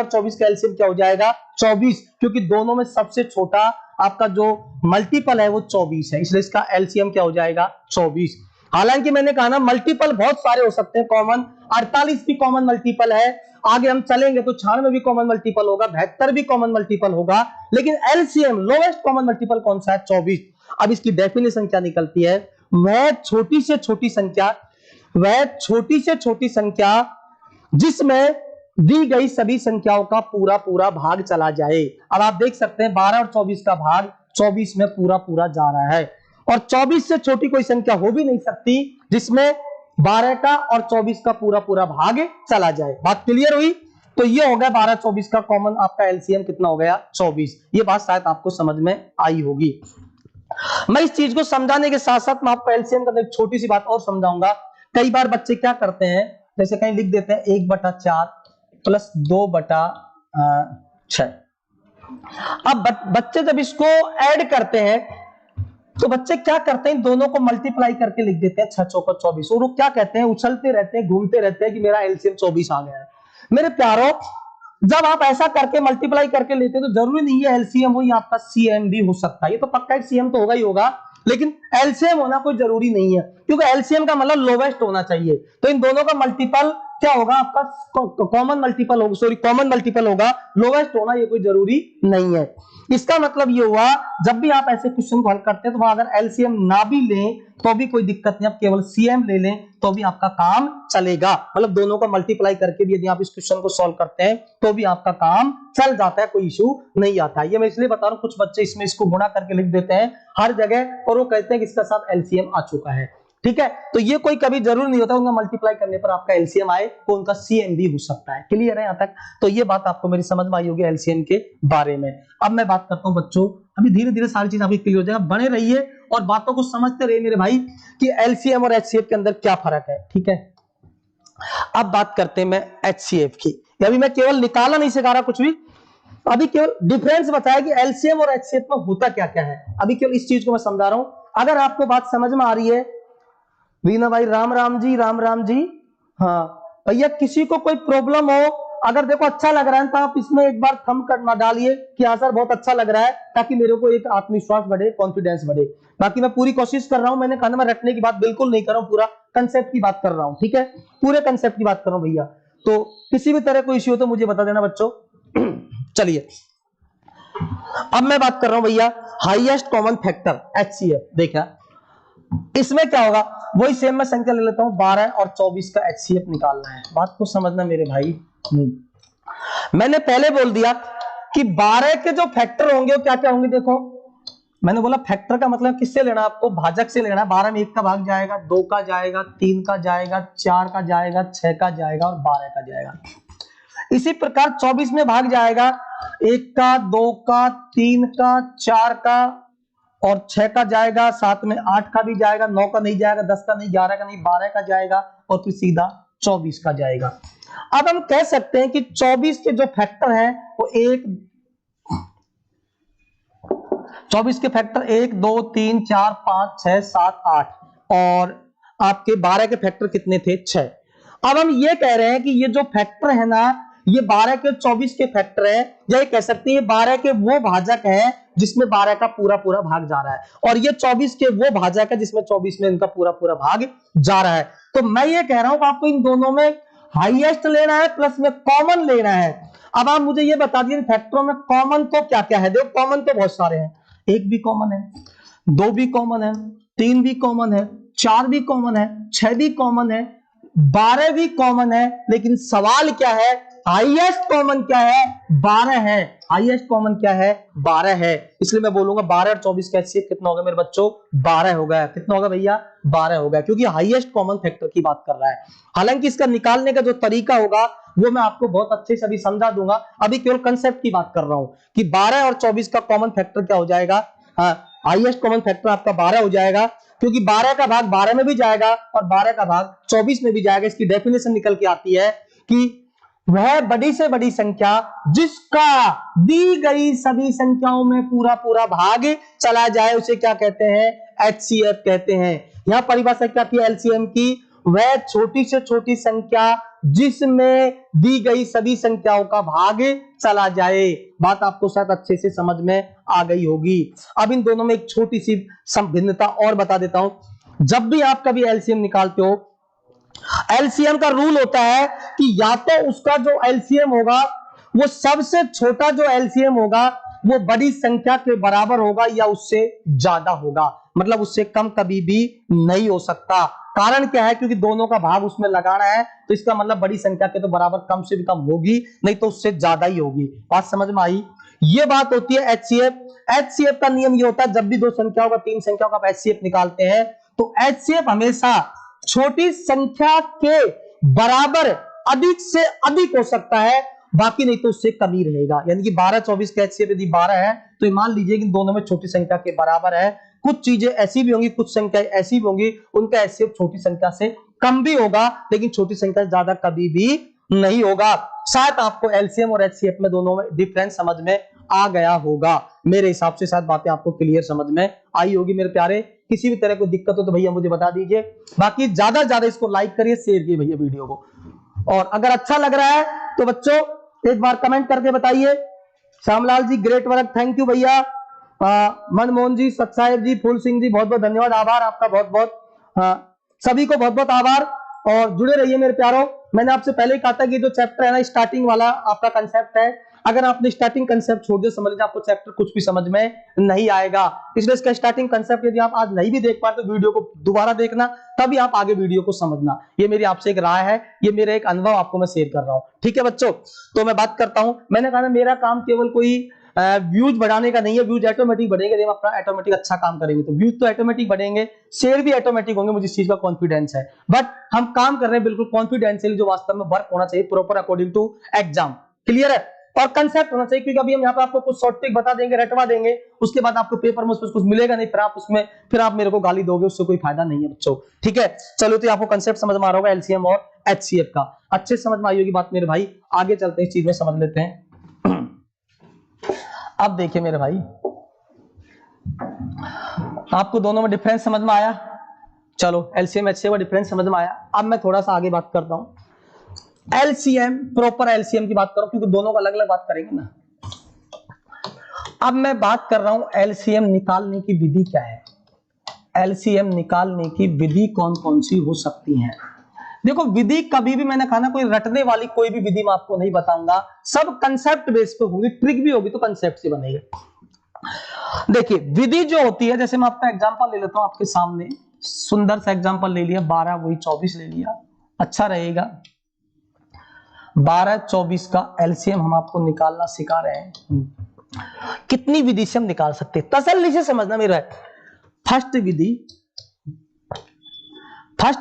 24 का एलसीएम क्या हो जाएगा, 24, क्योंकि दोनों में सबसे छोटा आपका जो मल्टीपल है वो 24 है, इसलिए इसका एलसीएम क्या हो जाएगा, 24। हालांकि मैंने कहा ना मल्टीपल बहुत सारे हो सकते हैं कॉमन, 48 भी कॉमन मल्टीपल है, आगे हम चलेंगे तो 96 भी कॉमन मल्टीपल होगा, 72 भी कॉमन मल्टीपल होगा, लेकिन एलसीएम लोवेस्ट कॉमन मल्टीपल कौन सा है, 24। अब इसकी डेफिनेशन क्या निकलती है, वह छोटी से छोटी संख्या, वह छोटी से छोटी संख्या जिसमें दी गई सभी संख्याओं का पूरा पूरा भाग चला जाए। अब आप देख सकते हैं 12 और 24 का भाग 24 में पूरा पूरा जा रहा है, और 24 से छोटी कोई संख्या हो भी नहीं सकती जिसमें 12 का और 24 का पूरा पूरा भाग चला जाए। बात क्लियर हुई। तो ये हो गया 12-24 का कॉमन आपका एलसीएम कितना हो गया, 24। ये बात शायद आपको समझ में आई होगी। मैं इस चीज को समझाने के साथ साथ मैं आपको एलसीएम का एक छोटी सी बात और समझाऊंगा। कई बार बच्चे क्या करते हैं, जैसे कहीं लिख देते हैं 1/4 प्लस 2/6। अब बच्चे जब इसको ऐड करते हैं तो बच्चे क्या करते हैं, दोनों को मल्टीप्लाई करके लिख देते हैं 6 चौका 24, और वो क्या कहते हैं, उछलते रहते हैं, घूमते रहते हैं कि मेरा एलसीएम 24 आ गया है। मेरे प्यारों, जब आप ऐसा करके मल्टीप्लाई करके लेते हैं तो जरूरी नहीं है एलसीएम हो, ये आपका सीएम भी हो सकता है। ये तो पक्का सीएम तो होगा ही होगा, लेकिन एलसीएम होना कोई जरूरी नहीं है, क्योंकि एलसीएम का मतलब लोवेस्ट होना चाहिए। तो इन दोनों का मल्टीपल क्या होगा, आपका कॉमन मल्टीपल होगा, सॉरी कॉमन मल्टीपल होगा, लोवेस्ट होना ये कोई जरूरी नहीं है। इसका मतलब ये हुआ, जब भी आप ऐसे क्वेश्चन को हल करते हैं तो वहां अगर एलसीएम ना भी लें तो भी कोई दिक्कत नहीं, आप केवल सीएम ले लें तो भी आपका काम चलेगा। मतलब दोनों का मल्टीप्लाई करके भी यदि आप इस क्वेश्चन को सॉल्व करते हैं तो भी आपका काम चल जाता है, कोई इशू नहीं आता है। ये मैं इसलिए बता रहा हूं, कुछ बच्चे इसमें इसको गुणा करके लिख देते हैं हर जगह और वो कहते हैं कि इसका साथ एलसीएम आ चुका है। ठीक है, तो ये कोई कभी जरूर नहीं होता उनका मल्टीप्लाई करने पर आपका एलसीएम आए, तो उनका सीएम भी हो सकता है। क्लियर है यहां तक? तो ये बात आपको मेरी समझ में आई होगी एलसीएम के बारे में। अब मैं बात करता हूं बच्चों, अभी धीरे धीरे सारी चीज आपकी क्लियर हो जाएगा, बने रहिए और बातों को समझते रहिए मेरे भाई कि एलसीएम और एचसीएफ के अंदर क्या फर्क है। ठीक है, अब बात करते हैं मैं एचसीएफ की। अभी मैं केवल निकालना नहीं सिखा रहा कुछ भी, अभी केवल डिफरेंस बताया कि एलसीएम और एचसीएफ में होता क्या क्या है। अभी केवल इस चीज को मैं समझा रहा हूं। अगर आपको बात समझ में आ रही है, वीना भाई राम राम जी, हाँ भैया, किसी को कोई प्रॉब्लम हो, अगर देखो अच्छा लग रहा है तो आप इसमें एक बार थंब करना डालिए कि हाँ सर बहुत अच्छा लग रहा है, ताकि मेरे को एक आत्मविश्वास बढ़े, कॉन्फिडेंस बढ़े। बाकी मैं पूरी कोशिश कर रहा हूं, मैंने कहना मैं रटने की बात बिल्कुल नहीं कर रहा हूं, पूरा कंसेप्ट की बात कर रहा हूं। ठीक है, पूरे कंसेप्ट की बात कर रहा हूं भैया, तो किसी भी तरह कोई इश्यू हो तो मुझे बता देना बच्चों। चलिए अब मैं बात कर रहा हूं भैया हाईएस्ट कॉमन फैक्टर एचसीएफ। देखा इसमें क्या होगा, वही सेम मैं संख्या ले लेता हूं, 12 और 24 का एचसीएफ निकालना है। बात को समझना मेरे भाई, मैंने पहले बोल दिया कि 12 के जो फैक्टर होंगे वो क्या क्या होंगे। देखो मैंने बोला फैक्टर का मतलब किससे लेना, आपको भाजक से लेना है। 12 में 1 का भाग जाएगा, 2 का जाएगा, 3 का जाएगा, 4 का जाएगा, 6 का जाएगा और 12 का जाएगा। इसी प्रकार 24 में भाग जाएगा, 1 का, 2 का, 3 का, 4 का और 6 का जाएगा, साथ में 8 का भी जाएगा, 9 का नहीं जाएगा, 10 का नहीं, 11 का नहीं, 12 का जाएगा और फिर सीधा 24 का जाएगा। अब हम कह सकते हैं कि 24 के जो फैक्टर हैं वो 24 के फैक्टर 1, 2, 3, 4, 5, 6, 7, 8 और आपके 12 के फैक्टर कितने थे, 6। अब हम ये कह रहे हैं कि ये जो फैक्टर है ना, ये 12 के 24 के फैक्टर है, या ये कह सकते हैं 12 के वो भाजक है जिसमें 12 का पूरा पूरा भाग जा रहा है, और ये 24 के वो भाजक है जिसमें 24 में इनका पूरा पूरा भाग जा रहा है। तो मैं ये कह रहा हूं कि आपको इन दोनों में हाईएस्ट लेना है प्लस में कॉमन लेना है। अब आप मुझे ये बता दीजिए फैक्टरों में कॉमन तो क्या क्या है। देखो कॉमन तो बहुत सारे हैं, 1 भी कॉमन है, 2 भी कॉमन है, 3 भी कॉमन है, 4 भी कॉमन है, 6 भी कॉमन है, 12 भी कॉमन है, लेकिन सवाल क्या है, हाईएस्ट कॉमन क्या है, 12 है। हाईएस्ट कॉमन क्या है, 12 है। इसलिए मैं बोलूंगा 12 और 24 का एचसीएफ कितना होगा मेरे बच्चों, 12 हो गया। कितना होगा भैया, 12 हो गया, क्योंकि हाईएस्ट कॉमन फैक्टर की बात कर रहा है। हालांकि इसका निकालने का जो तरीका होगा वो मैं आपको बहुत अच्छे से अभी समझा दूंगा, अभी केवल कंसेप्ट की बात कर रहा हूं कि 12 और 24 का कॉमन फैक्टर क्या हो जाएगा। हाईएस्ट कॉमन फैक्टर आपका 12 हो जाएगा, क्योंकि 12 का भाग 12 में भी जाएगा और 12 का भाग 24 में भी जाएगा। इसकी डेफिनेशन निकल के आती है कि वह बड़ी से बड़ी संख्या जिसका दी गई सभी संख्याओं में पूरा पूरा भाग चला जाए उसे क्या कहते हैं, एचसीएफ कहते हैं। यहां परिभाषा क्या थी एलसीएम की, वह छोटी से छोटी संख्या जिसमें दी गई सभी संख्याओं का भाग चला जाए। बात आपको शायद अच्छे से समझ में आ गई होगी। अब इन दोनों में एक छोटी सी भिन्नता और बता देता हूं। जब भी आप कभी एलसीएम निकालते हो, एलसीएम का रूल होता है कि या तो उसका जो एलसीएम होगा वो सबसे छोटा जो एलसीएम होगा वो बड़ी संख्या के बराबर होगा या उससे ज्यादा होगा, मतलब उससे कम कभी भी नहीं हो सकता। कारण क्या है, क्योंकि दोनों का भाग उसमें लगाना है, तो इसका मतलब बड़ी संख्या के तो बराबर कम से भी कम होगी, नहीं तो उससे ज्यादा ही होगी। बात समझ में आई? ये बात होती है एचसीएफ। एचसीएफ का नियम ये होता है, जब भी 2 संख्याओं का 3 संख्याओं का एचसीएफ निकालते हैं तो एचसीएफ हमेशा छोटी संख्या के बराबर अधिक से अधिक हो सकता है, बाकी नहीं तो उससे कम ही रहेगा। यानी कि 12-24 का एचसीएफ यदि 12 है तो मान लीजिए कि दोनों में छोटी संख्या के बराबर है। कुछ चीजें ऐसी भी होंगी, कुछ संख्याएं ऐसी भी होंगी, उनका एचसीएफ छोटी संख्या से कम भी होगा, लेकिन छोटी संख्या से ज्यादा कभी भी नहीं होगा। शायद आपको एलसीएम और एचसीएफ में दोनों में डिफरेंस समझ में आ गया होगा। मेरे हिसाब से शायद बातें आपको क्लियर समझ में आई होगी मेरे प्यारे। किसी भी तरह कोई दिक्कत हो तो भैया मुझे बता दीजिए। बाकी ज्यादा से ज्यादा इसको लाइक करिए, शेयर कीजिए भैया वीडियो को, और अगर अच्छा लग रहा है तो बच्चों एक बार कमेंट करके बताइए। श्यामलाल जी ग्रेट वर्क, थैंक यू भैया। मनमोहन जी, सत्साहेब जी, फूल सिंह जी, बहुत बहुत धन्यवाद, आभार आपका बहुत बहुत, सभी को बहुत बहुत आभार। और जुड़े रहिए मेरे प्यारों। मैंने आपसे पहले ही कहा था कि जो चैप्टर है ना स्टार्टिंग वाला आपका कंसेप्ट है, अगर आपने स्टार्टिंग कंसेप्ट छोड़ दिया समझ लीजिए आपको चैप्टर कुछ भी समझ में नहीं आएगा। इसलिए इसका स्टार्टिंग कंसेप्ट यदि आप आज नहीं भी देख पाए तो वीडियो को दोबारा देखना, तभी आप आगे वीडियो को समझना। ये मेरी आपसे एक राय है, ये मेरा एक अनुभव आपको मैं शेयर कर रहा हूं, ठीक है बच्चों। तो मैं बात करता हूं, मैंने कहा ना मेरा काम केवल कोई व्यूज बढ़ाने का नहीं है, व्यूज ऑटोमेटिक बढ़ेंगे जब अपना ऑटोमेटिक अच्छा काम करेंगे, तो व्यूज तो ऑटोमेटिक बढ़ेंगे, शेयर भी ऑटोमेटिक होंगे, मुझे इस चीज का कॉन्फिडेंस है। बट हम काम कर रहे हैं बिल्कुल कॉन्फिडेंशियली, जो वास्तव में वर्क होना चाहिए proper according to exam, clear है। और कंसेप्ट होना चाहिए, क्योंकि अभी हम यहाँ पे आपको कुछ शॉर्ट ट्रिक बता देंगे, रटवा देंगे, उसके बाद आपको पेपर में उसमें कुछ मिलेगा नहीं, फिर आप मेरे को गाली दोगे, उससे कोई फायदा नहीं है बच्चों, ठीक है। चलो तो आपको कंसेप्ट समझ में आ रहा होगा एलसीएम और एचसीएफ का, अच्छे समझ में आई होगी बात मेरे भाई। आगे चलते हैं, इस चीज में समझ लेते हैं। अब देखिए मेरे भाई, आपको दोनों में डिफरेंस समझ में आया। चलो एलसीएम एचसीएफ का डिफरेंस समझ में आया। अब मैं थोड़ा सा आगे बात करता हूं, एलसीएम प्रॉपर एलसीएम की बात करूं, क्योंकि दोनों को अलग अलग बात करेंगे ना। अब मैं बात कर रहा हूं एलसीएम निकालने की विधि क्या है, एलसीएम निकालने की विधि कौन कौन सी हो सकती है। देखो विधि कभी भी मैंने कहा ना, कोई रटने वाली कोई भी विधि मैं आपको नहीं बताऊंगा, सब कंसेप्ट बेस पे होगी, ट्रिक भी होगी तो कंसेप्ट से बनेगी। देखिए विधि जो होती है, जैसे मैं आपका एग्जांपल ले लेता हूं आपके सामने, सुंदर सा एग्जांपल ले लिया, 12 वही 24 ले लिया, अच्छा रहेगा। 12 24 का एलसीएम हम आपको निकालना सिखा रहे हैं। कितनी विधि से हम निकाल सकते हैं, तसल्ली से समझना मेरा। फर्स्ट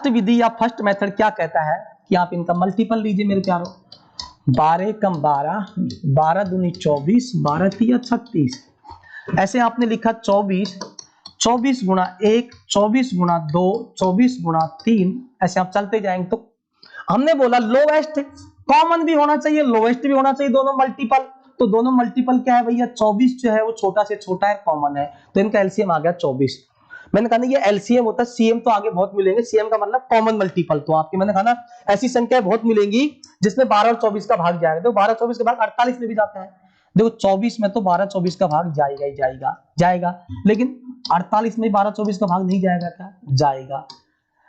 विधि या फर्स्ट मेथड क्या कहता है कि आप इनका मल्टीपल लीजिए मेरे प्यारों। 12 कम 12, 12 दूनी 24, 12 तिया 36, ऐसे आपने लिखा 24, 24 गुणा 1, 24 गुणा 2, 24 गुणा 3, ऐसे आप चलते जाएंगे। तो हमने बोला लोवेस्ट कॉमन भी होना चाहिए, लोवेस्ट भी होना चाहिए, दोनों मल्टीपल। तो दोनों मल्टीपल क्या है भैया, 24 जो है वो छोटा से छोटा है, कॉमन है, तो इनका एलसीएम आ गया 24। मैंने कहा ना ये एलसीएम होता है, सीएम तो आगे बहुत मिलेंगे, सीएम का मतलब कॉमन मल्टीपल। तो आपके मैंने कहा ना ऐसी संख्याएं बहुत मिलेंगी जिसमें 12 और 24 का भाग जाएगा। तो 12 24 के भाग 48 में भी जाता है। देखो 24 में तो 12 24 का भाग जाएगा ही जाएगा, लेकिन 48 में 12 24 का भाग नहीं जाएगा क्या, जाएगा।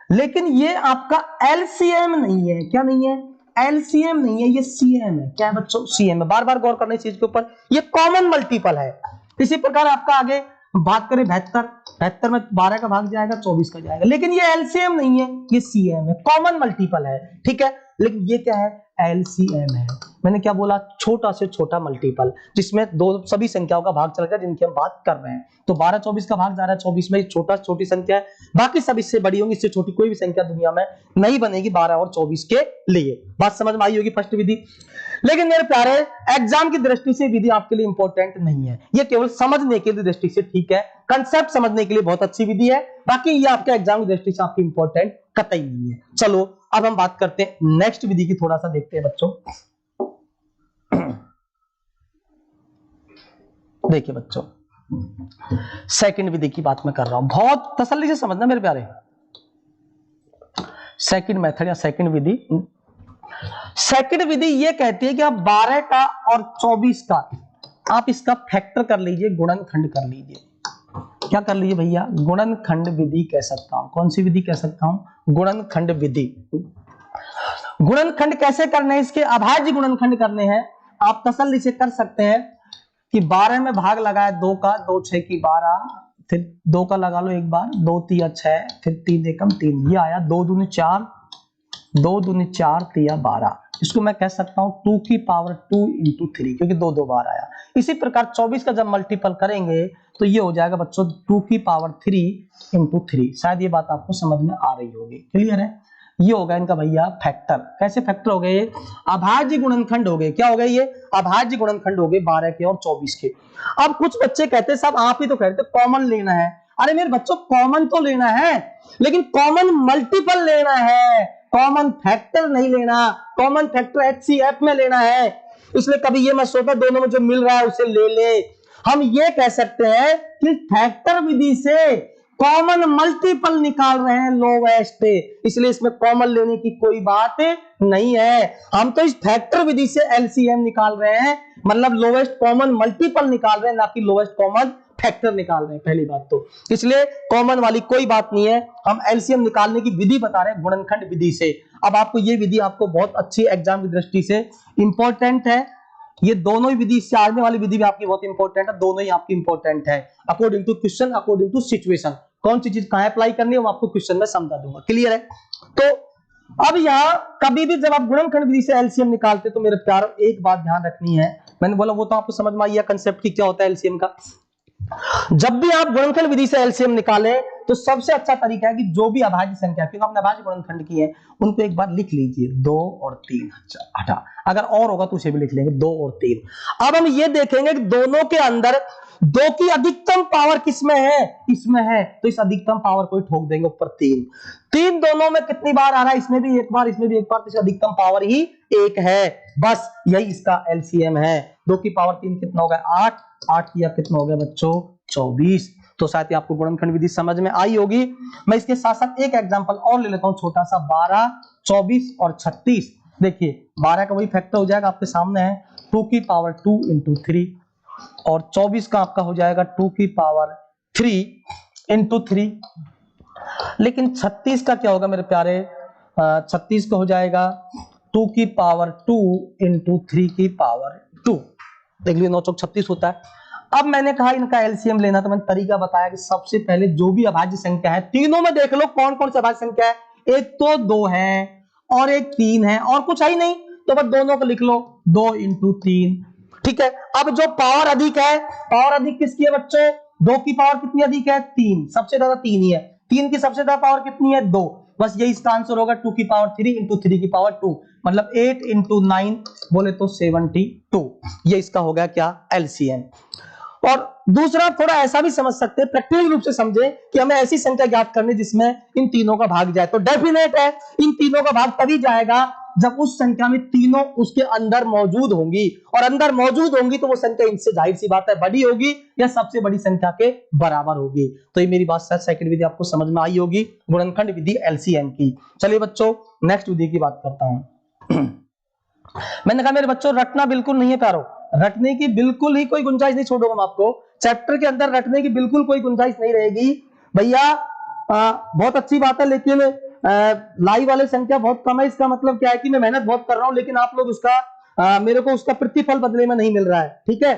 लेकिन ये आपका एलसीएम नहीं है, क्या नहीं है, एलसीएम नहीं है, ये सीएम है। क्या है बच्चों, सीएम है। बार बार गौर करना इस चीज के ऊपर, ये कॉमन मल्टीपल है। इसी प्रकार आपका आगे बात करें 72 में 12 का भाग जाएगा, 24 का जाएगा, लेकिन ये एलसीएम नहीं है, ये सीएम है, कॉमन मल्टीपल है, ठीक है। लेकिन ये क्या है, एलसीएम है। मैंने क्या बोला, छोटा से छोटा मल्टीपल, जिसमें दो सभी संख्याओं का भाग चला जाए जिनकी हम बात कर रहे हैं। तो 12 24 का भाग जा रहा है 24 में, छोटी संख्या है, बाकी सब इससे बड़ी होंगी, इससे छोटी कोई भी संख्या दुनिया में नहीं बनेगी 12 और 24 के लिए। बात समझ में आई होगी फर्स्ट विधि। लेकिन मेरे प्यारे एग्जाम की दृष्टि से विधि आपके लिए इंपॉर्टेंट नहीं है, ये केवल समझने की दृष्टि से ठीक है, कंसेप्ट समझने के लिए बहुत अच्छी विधि है, बाकी ये आपके एग्जाम की दृष्टि से आपकी इंपॉर्टेंट कतई नहीं है। चलो अब हम बात करते हैं नेक्स्ट विधि की, थोड़ा सा देखते हैं बच्चों। देखिए बच्चों सेकंड विधि की बात मैं कर रहा हूं, बहुत तसल्ली से समझना मेरे प्यारे। सेकंड मेथड या सेकंड विधि ये कहती है कि आप 12 का और 24 का आप इसका फैक्टर कर लीजिए, गुणनखंड कर लीजिए। क्या कर लीजिए भैया, गुणनखंड विधि कह सकता हूं। कौन सी विधि कह सकता हूं, गुणनखंड विधि। गुणनखंड कैसे करने हैं, इसके अभाज्य गुणनखंड करने हैं। आप तसल्ली से कर सकते हैं कि 12 में भाग लगाया 2 का, 2 6 की 12, फिर 2 का लगा लो एक बार, 2 3 6, फिर 3 एकम 3, ये आया 2 दूनी 4, 2 दूनी 4 तिया 12। इसको मैं कह सकता हूं 2 की पावर 2 इंटू 3, क्योंकि 2 2 बार आया। इसी प्रकार 24 का जब मल्टीपल करेंगे तो ये हो जाएगा बच्चों 2 की पावर 3 इंटू 3। शायद ये बात आपको समझ में आ रही होगी, क्लियर है। ये होगा इनका भैया फैक्टर। कैसे फैक्टर हो गए, ये अभाज्य गुणनखंड हो गए। क्या हो गए, ये अभाज्य गुणनखंड हो गए 12 के और 24 के। अब कुछ बच्चे कहते हैं साहब आप ही तो कह रहे थे कॉमन लेना है, अरे मेरे बच्चों कॉमन तो लेना है, लेकिन कॉमन मल्टीपल लेना है, कॉमन फैक्टर नहीं लेना, कॉमन फैक्टर HCF में लेना है। इसलिए कभी ये मत सोचो दोनों में जो मिल रहा है उसे ले ले। हम ये कह सकते हैं कि फैक्टर विधि से कॉमन मल्टीपल निकाल रहे हैं लोवेस्ट, इसलिए इसमें कॉमन लेने की कोई बात नहीं है। हम तो इस फैक्टर विधि से LCM निकाल रहे हैं, मतलब लोवेस्ट कॉमन मल्टीपल निकाल रहे हैं, ना कि लोवेस्ट कॉमन फैक्टर निकाल रहे हैं, पहली बात तो। इसलिए कॉमन वाली कोई बात नहीं है, हम LCM निकालने की विधि बता रहे हैं गुणनखंड विधि से। अब आपको ये विधि आपको बहुत अच्छी एग्जाम की दृष्टि से इंपॉर्टेंट है, ये दोनों ही विधि, इससे आगे वाली विधि भी आपकी बहुत इंपॉर्टेंट है, दोनों ही आपकी इंपॉर्टेंट है। According to question, according to situation, कौन सी चीज कहां अप्लाई करनी है वो आपको क्वेश्चन में समझा दूंगा। क्लियर है? तो अब यहाँ कभी भी जब आप गुणनखंड विधि से LCM निकालते तो मेरे प्यार एक बात ध्यान रखनी है, मैंने बोला वो तो आपको समझ में आई है कंसेप्ट की क्या होता है LCM का। जब भी आप गुणनखंड विधि से LCM निकालें तो सबसे अच्छा तरीका है कि जो भी अभाज्य संख्या, क्योंकि आपने अभाज्य गुणनखंड की है, उनको एक बार लिख लीजिए 2 और 3। अच्छा, अगर और होगा तो उसे भी लिख लेंगे 2 और 3। अब हम ये देखेंगे कि दोनों के अंदर 2 की अधिकतम पावर किसमें है, इसमें है, तो इस अधिकतम पावर को ठोक देंगे ऊपर 3। 3 दोनों में कितनी बार आ रहा है, इसमें भी एक बार, इसमें भी एक बार, तो इसकी अधिकतम पावर ही 1 है, बस यही इसका LCM है। 2 की पावर 3 कितना हो गया 8, 8 किया कितना हो गया बच्चों 24। तो शायद आपको गुणनखंड विधि समझ में आई होगी। मैं इसके साथ साथ एक एग्जांपल और ले लेता हूं छोटा सा, 12, 24 और 36। देखिए 12 का वही फैक्टर हो जाएगा, आपके सामने है 2 की पावर 2 इंटू 3, और 24 का आपका हो जाएगा 2 की पावर 3 इंटू 3। लेकिन 36 का क्या होगा मेरे प्यारे, 36 का हो जाएगा 2 की पावर 2 इंटू 3 की पावर 2। देख लीजिए 9 चौक 36 होता है। अब मैंने कहा इनका LCM लेना, तो मैंने तरीका बताया कि सबसे पहले जो भी अभाज्य संख्या है, तीनों में देख लो कौन कौन सी अभाज्य संख्या है, एक तो 2 है और एक 3 है और कुछ है ही नहीं, तो बस दोनों को लिख लो 2 इंटू 3। ठीक है, अब जो पावर अधिक है, पावर अधिक किसकी है बच्चों, 2 की पावर कितनी अधिक है 3, सबसे ज्यादा 3 ही है, 3 की सबसे ज्यादा पावर कितनी है 2, बस यही इसका आंसर होगा 2 की पावर 3 इंटू 3 की पावर 2, मतलब 8 इंटू 9 बोले तो 72। ये इसका हो गया क्या LCM। और दूसरा थोड़ा ऐसा भी समझ सकते हैं, प्रैक्टिकल रूप से समझे कि हमें ऐसी संख्या ज्ञात करनी जिसमें इन तीनों का भाग जाए, तो डेफिनेट है इन तीनों का भाग तभी जाएगा जब उस संख्या में तीनों उसके अंदर मौजूद होंगी, और अंदर मौजूद होंगी तो वो संख्या इनसे जाहिर सी बात है बड़ी होगी या सबसे बड़ी संख्या के बराबर होगी। तो ये मेरी बात शायद सेकंड विधि आपको समझ में आई होगी, गुणनखंड विधि LCM की। चलिए बच्चों नेक्स्ट विधि की बात करता हूं। मैंने कहा मेरे बच्चों रटना बिल्कुल नहीं है प्यारो, रटने की बिल्कुल ही कोई गुंजाइश नहीं छोड़ूंगा मैं आपको, चैप्टर के अंदर रटने की बिल्कुल कोई गुंजाइश नहीं रहेगी भैया। बहुत अच्छी बात है, लेकिन लाइव वाले संख्या बहुत कम है, इसका मतलब क्या है कि मैं मेहनत बहुत कर रहा हूं लेकिन आप लोग उसका मेरे को उसका प्रतिफल बदले में नहीं मिल रहा है। ठीक है,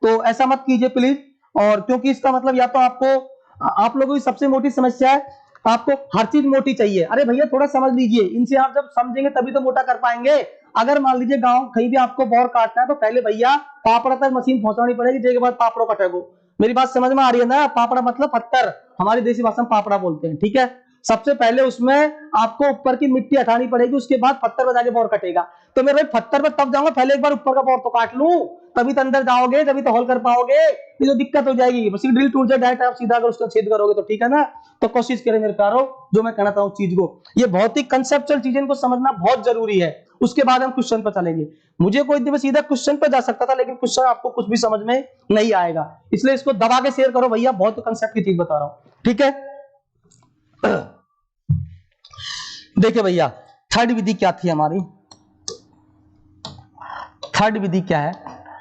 तो ऐसा मत कीजिए प्लीज, और क्योंकि इसका मतलब या तो आपको, आप लोगों की सबसे मोटी समस्या है आपको हर चीज मोटी चाहिए। अरे भैया थोड़ा समझ लीजिए, इनसे आप जब समझेंगे तभी तो मोटा कर पाएंगे। अगर मान लीजिए गांव कहीं भी आपको बोर काटना है तो पहले भैया पापड़ा तक मशीन पहुंचानी पड़ेगी, जिसके बाद पापड़ों कटेगो। मेरी बात समझ में आ रही है ना, पापड़ा मतलब पत्थर, हमारी देसी भाषा में पापड़ा बोलते हैं। ठीक है, सबसे पहले उसमें आपको ऊपर की मिट्टी हटानी पड़ेगी, उसके बाद पत्थर बजा के बोर कटेगा। तो मेरे भाई पत्थर पर तब जाऊंगा, पहले एक बार ऊपर का बोर तो काट लूं, तभी तो अंदर जाओगे, तभी तो हॉल कर पाओगे। ये तो दिक्कत हो जाएगी, बस ड्रिल टूट जाए डायरेक्ट आप सीधा अगर उसका छेद करोगे तो ठीक है ना। तो कोशिश करें मेरे प्यारो, जो मैं कहना चाहूं चीज को, ये बहुत ही कंसेप्चुअल चीजें को समझना बहुत जरूरी है, उसके बाद हम क्वेश्चन पर चलेंगे। मुझे कोई दिवस सीधा क्वेश्चन पर जा सकता था, लेकिन क्वेश्चन आपको कुछ भी समझ में नहीं आएगा, इसलिए इसको दबा के शेयर करो भैया, बहुत कंसेप्ट की चीज बता रहा हूं। ठीक है, देखिए भैया थर्ड विधि क्या थी हमारी, थर्ड विधि क्या है,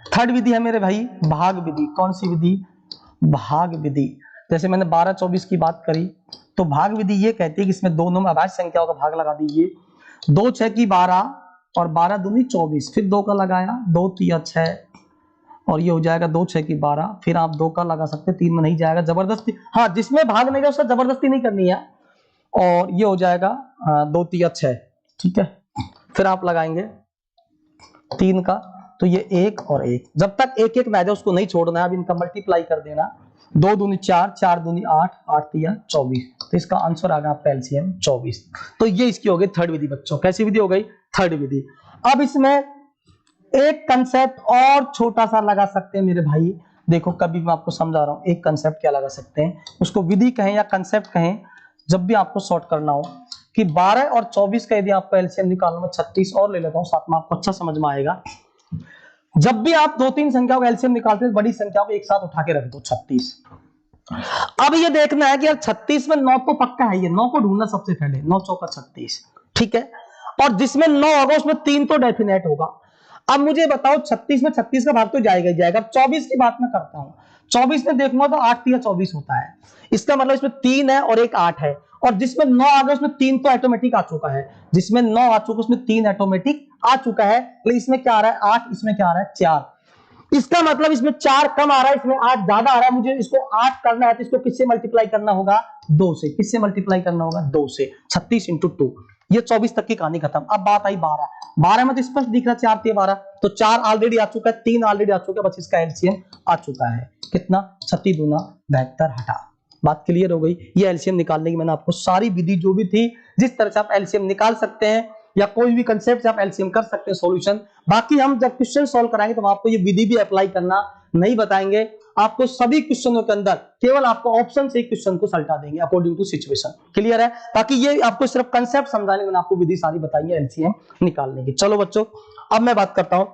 थर्ड विधि है मेरे भाई भाग विधि। कौन सी विधि, भाग विधि। जैसे मैंने 12-24 की बात करी, तो भाग विधि ये कहती है कि इसमें दोनों में अभाज्य संख्याओं का भाग लगा दीजिए। 2 6 की 12 और 12 दूनी 24, फिर 2 का लगाया, 2 3 6 और ये हो जाएगा 2 6 की 12, फिर आप 2 का लगा सकते, 3 में नहीं जाएगा जबरदस्ती, हाँ जिसमें भाग नहीं है उसका जबरदस्ती नहीं करनी है, और ये हो जाएगा 2 3 6। ठीक है, फिर आप लगाएंगे 3 का, तो ये 1 और 1, जब तक 1 1 ना आ जाए उसको नहीं छोड़ना है, अब इनका मल्टीप्लाई कर देना, 2 दूनी 4, 4 दूनी 8, 8 3 24, तो इसका आंसर आ गया आपका LCM 24। तो ये इसकी हो गई थर्ड विधि बच्चों। कैसी विधि हो गई, थर्ड विधि। अब इसमें एक कंसेप्ट और छोटा सा लगा सकते हैं मेरे भाई, देखो कभी मैं आपको समझा रहा हूं, एक कंसेप्ट क्या लगा सकते हैं, उसको विधि कहें या कंसेप्ट कहें, जब भी आपको सॉर्ट करना हो कि 12 और 24 का यदि आपको एलसीएम निकालना, मैं 36 और ले लेता हूं साथ में, आपको अच्छा समझ में आएगा। जब भी आप 2-3 संख्याओं का एलसीएम निकालते हैं, बड़ी संख्याओं को एक साथ उठा के रख दो 36। अब ये देखना है कि यार 36 में 9 तो पक्का है, ये 9 को ढूंढना सबसे पहले, 9 चौका 36, ठीक है। और जिसमें 9 होगा उसमें 3 तो डेफिनेट होगा। अब मुझे बताओ 36 में 36 का भाग तो जाएगा ही जाएगा। 24 की बात मैं करता हूं, 24 में देखूंगा तो 8 या 24 होता है, इसका मतलब इसमें 3 है और एक 8 है, और जिसमें 9 आ गया उसमें 3 तो ऑटोमेटिक आ चुका है, जिसमें 9 आ चुका उसमें 3 ऑटोमेटिक आ चुका है। तो इसमें क्या आ रहा है 8, इसमें क्या आ रहा है 4, इसका मतलब इसमें 4 कम आ रहा है, इसमें 8 ज्यादा आ रहा है। मुझे इसको 8 करना है तो इसको किससे मल्टीप्लाई करना होगा, 2 से। किससे मल्टीप्लाई करना होगा, 2 से। 36 इंटू 2, ये 24 तक की कहानी खत्म। अब बात आई 12, 12 में तो स्पष्ट दिख रहा है 4 3 12, तो 4 ऑलरेडी आ चुका है, 3 ऑलरेडी आ चुका है, बस इसका एलसीएम आ चुका है कितना, 36 दूना 72, हटा। बात क्लियर हो गई। ये एलसीएम निकालने की मैंने आपको सारी विधि जो भी थी, जिस तरह से आप एलसीएम निकाल सकते हैं या कोई भी कंसेप्ट से आप एलसीएम कर सकते हैं सॉल्यूशन। बाकी हम जब क्वेश्चन सॉल्व कराएंगे तो हम आपको ये विधि भी अप्लाई करना नहीं बताएंगे, आपको सभी क्वेश्चनों के अंदर केवल आपको ऑप्शन से क्वेश्चन को सल्टा देंगे अकॉर्डिंग टू सिचुएशन। क्लियर है। बाकी ये आपको सिर्फ कंसेप्ट समझाने में आपको विधि सारी बताई है एलसीएम निकालने की। चलो बच्चों, अब मैं बात करता हूं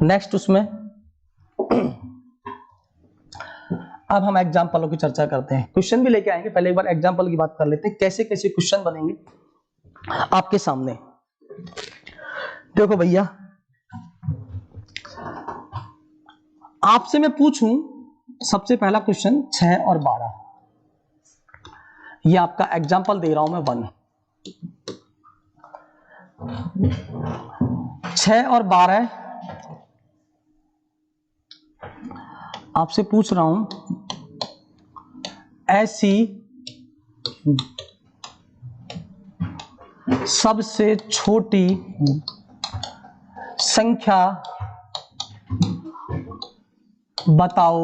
नेक्स्ट उसमें। अब हम एग्जाम्पलों की चर्चा करते हैं, क्वेश्चन भी लेके आएंगे, पहले एक बार एग्जाम्पल की बात कर लेते हैं, कैसे कैसे क्वेश्चन बनेंगे आपके सामने। देखो भैया, आपसे मैं पूछूं सबसे पहला क्वेश्चन 6 और 12, ये आपका एग्जाम्पल दे रहा हूं मैं 1। 6 और 12 आपसे पूछ रहा हूं, ऐसी सबसे छोटी संख्या बताओ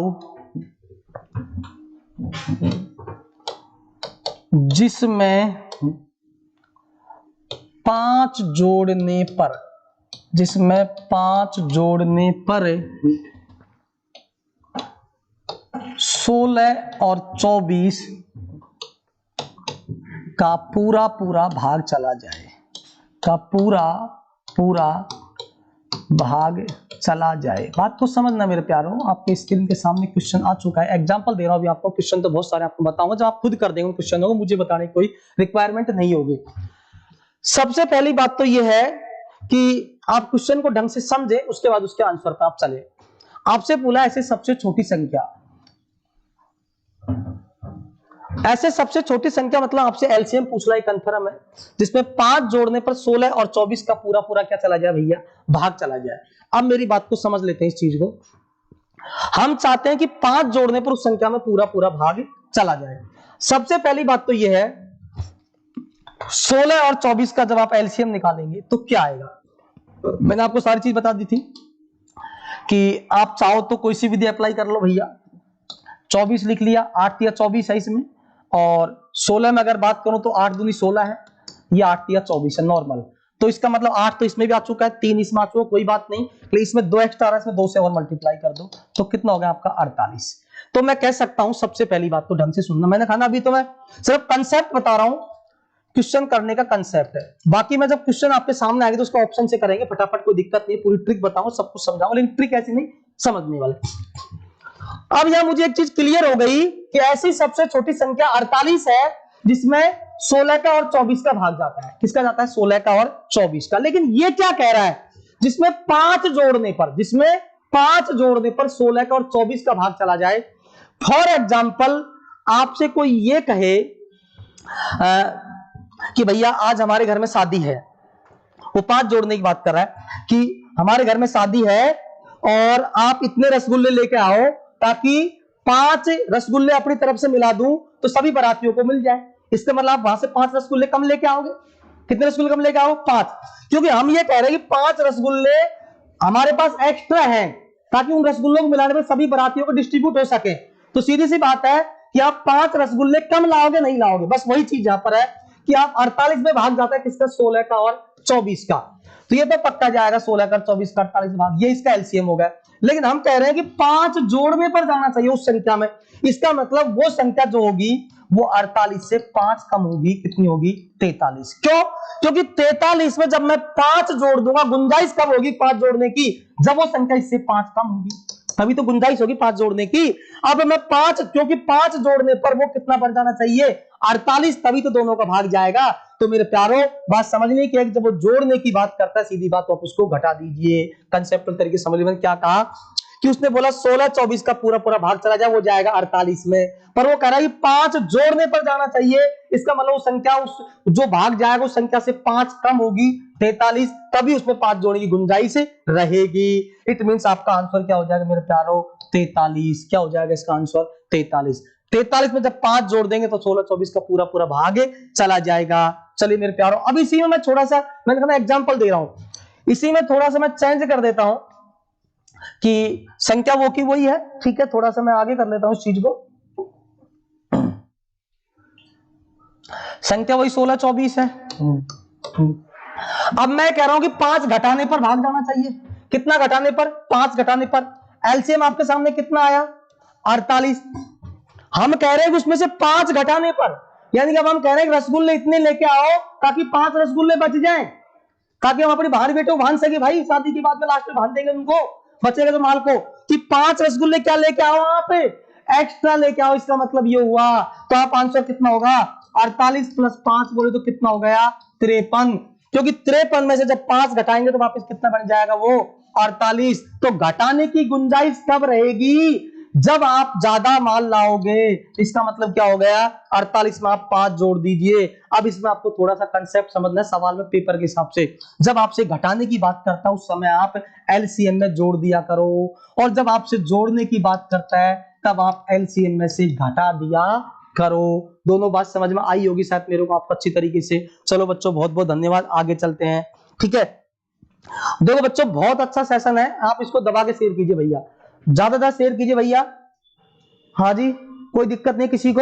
जिसमें 5 जोड़ने पर, जिसमें 5 जोड़ने पर 16 और 24 का पूरा पूरा भाग चला जाए, का पूरा पूरा भाग चला जाए। बात को समझना मेरे प्यारों, आपके स्क्रीन के सामने क्वेश्चन आ चुका है, एग्जांपल दे रहा हूं अभी आपको। क्वेश्चन तो बहुत सारे आपको बताऊंगा, जब आप खुद कर देंगे क्वेश्चनों को, मुझे बताने की कोई रिक्वायरमेंट नहीं होगी। सबसे पहली बात तो यह है कि आप क्वेश्चन को ढंग से समझे, उसके बाद उसके आंसर पर आप चले। आपसे बोला ऐसे सबसे छोटी संख्या, ऐसे सबसे छोटी संख्या मतलब आपसे एलसीएम पूछ रहा है, कंफर्म है, जिसमें 5 जोड़ने पर 16 और 24 का पूरा पूरा क्या चला जाए भैया, भाग चला जाए। अब मेरी बात को समझ लेते हैं इस चीज को। हम चाहते हैं कि 5 जोड़ने पर उस संख्या में पूरा पूरा भाग चला जाए। सबसे पहली बात तो यह है 16 और 24 का जब आप एलसीएम निकालेंगे तो क्या आएगा। मैंने आपको सारी चीज बता दी थी कि आप चाहो तो कोई सी विधि अप्लाई कर लो भैया। 24 लिख लिया, 8 या 24 है इसमें, और 16 में अगर बात करूं तो 8 दूनी 16 है, ये 8 या 24 है नॉर्मल। तो इसका मतलब 8 तो इसमें भी आ चुका है, 3 इसमें आ चुका है, कोई बात नहीं, लेकिन इसमें 2 एक्स्ट्रा आ रहा है, इसमें 2 से और मल्टीप्लाई कर दो तो कितना हो गया आपका 48। तो मैं कह सकता हूं, सबसे पहली बात तो ढंग से सुनना, मैंने कहा ना अभी तो मैं सिर्फ कंसेप्ट बता रहा हूं, क्वेश्चन करने का कंसेप्ट है। बाकी मैं जब क्वेश्चन आपके सामने आएगा तो उसको ऑप्शन से करेंगे फटाफट, कोई दिक्कत नहीं, पूरी ट्रिक बताऊंगा, सब कुछ समझाऊंगा, लेकिन ट्रिक ऐसी नहीं समझने वाले। अब यहां मुझे एक चीज क्लियर हो गई कि ऐसी सबसे छोटी संख्या 48 है जिसमें 16 का और 24 का भाग जाता है। किसका जाता है, 16 का और 24 का। लेकिन ये क्या कह रहा है, जिसमें 5 जोड़ने पर, जिसमें 5 जोड़ने पर 16 का और 24 का भाग चला जाए। फॉर एग्जाम्पल आपसे कोई ये कहे कि भैया आज हमारे घर में शादी है, वो 5 जोड़ने की बात कर रहा है कि हमारे घर में शादी है और आप इतने रसगुल्ले लेके आओ ताकि 5 रसगुल्ले अपनी तरफ से मिला दूं तो सभी बारातियों को मिल जाए। इसका मतलब आप वहां से 5 रसगुल्ले कम लेके आओगे। कितने रसगुल्ले कम लेके आओ, 5, क्योंकि हम ये कह रहे हैं कि 5 रसगुल्ले हमारे पास एक्स्ट्रा हैं ताकि उन रसगुल्लों को मिलाने पर सभी बारातियों को डिस्ट्रीब्यूट हो सके। तो सीधी सी बात है कि आप 5 रसगुल्ले कम लाओगे नहीं लाओगे, बस वही चीज यहां पर है कि आप 48 में भाग जाता है किसका, 16 का और 24 का। तो ये तो पक्का जाएगा 16 का 24 का 48 भाग, ये इसका एलसीएम होगा। लेकिन हम कह रहे हैं कि 5 जोड़ने पर जाना चाहिए उस संख्या में। इसका मतलब वो संख्या जो होगी वो 48 से 5 कम होगी, कितनी होगी? 43। क्यों? क्योंकि 43 में जब मैं 5 जोड़ दूंगा, गुंजाइश कब होगी 5 जोड़ने की? जब वो संख्या इससे 5 कम होगी, तभी तो गुंजाइश होगी 5 जोड़ने की। अब मैं 5, क्योंकि 5 जोड़ने पर वो कितना बढ़ जाना चाहिए? 48, तभी तो दोनों का भाग जाएगा। तो मेरे प्यारो, बात समझने की है कि जब वो जोड़ने की बात करता है, सीधी बात, तो आप उसको घटा दीजिए। कंसेप्चुअल तरीके से समझ में क्या कहा कि उसने बोला 16-24 का पूरा पूरा भाग चला जाए, वो जाएगा 48 में, पर वो कह रहा है कि 5 जोड़ने पर जाना चाहिए। इसका मतलब वो संख्या, उस जो भाग जाएगा उस संख्या से 5 कम होगी, 43, तभी उसमें 5 जोड़ने की गुंजाइश रहेगी। इट मींस आपका आंसर क्या हो जाएगा मेरे प्यारो? 43। क्या हो जाएगा इसका आंसर? 43। 43 में जब 5 जोड़ देंगे तो 16-24 का पूरा पूरा भाग चला जाएगा। चलिए मेरे प्यारो, अब इसी में मैं थोड़ा सा, मैंने कहा एग्जांपल दे रहा हूं, इसी में थोड़ा सा मैं चेंज कर देता हूं कि संख्या वो की वही है, ठीक है, थोड़ा सा मैं आगे कर लेता हूं इस चीज को। संख्या वही 16-24 है। अब मैं कह रहा हूं कि 5 घटाने पर भाग जाना चाहिए। कितना घटाने पर? 5 घटाने पर। एलसीएम आपके सामने कितना आया? 48। हम कह रहे हैं कि उसमें से 5 घटाने पर, यानी कि अब हम कह रहे हैं कि रसगुल्ले इतने लेके आओ ताकि 5 रसगुल्ले बच जाएं, ताकि हम अपनी भारी बेटे को बांध सके। भाई शादी के बाद में लास्ट में बांध देंगे उनको, बचेगा तो माल को, कि 5 रसगुल्ले क्या लेके आओ, आप एक्स्ट्रा लेके आओ। इसका मतलब ये हुआ, तो आप आंसर कितना होगा? 48 + 5 बोले तो कितना हो गया? 53। क्योंकि 53 में से जब 5 घटाएंगे तो वापस कितना बन जाएगा? वो 48। तो घटाने की गुंजाइश कब रहेगी? जब आप ज्यादा माल लाओगे। इसका मतलब क्या हो गया? 48 में आप 5 जोड़ दीजिए। अब इसमें आपको थोड़ा सा कंसेप्ट समझना है सवाल में, पेपर के हिसाब से। जब आपसे घटाने की बात करता है उस समय आप एलसीएम में जोड़ दिया करो, और जब आपसे जोड़ने की बात करता है तब आप एलसीएम में से घटा दिया करो। दोनों बात समझ में आई होगी शायद मेरे को आपको अच्छी तरीके से। चलो बच्चों, बहुत बहुत धन्यवाद, आगे चलते हैं। ठीक है, देखो बच्चों, बहुत अच्छा सेशन है, आप इसको दबा के शेयर कीजिए भैया, ज्यादा शेयर कीजिए भैया। हाँ जी, कोई दिक्कत नहीं किसी को।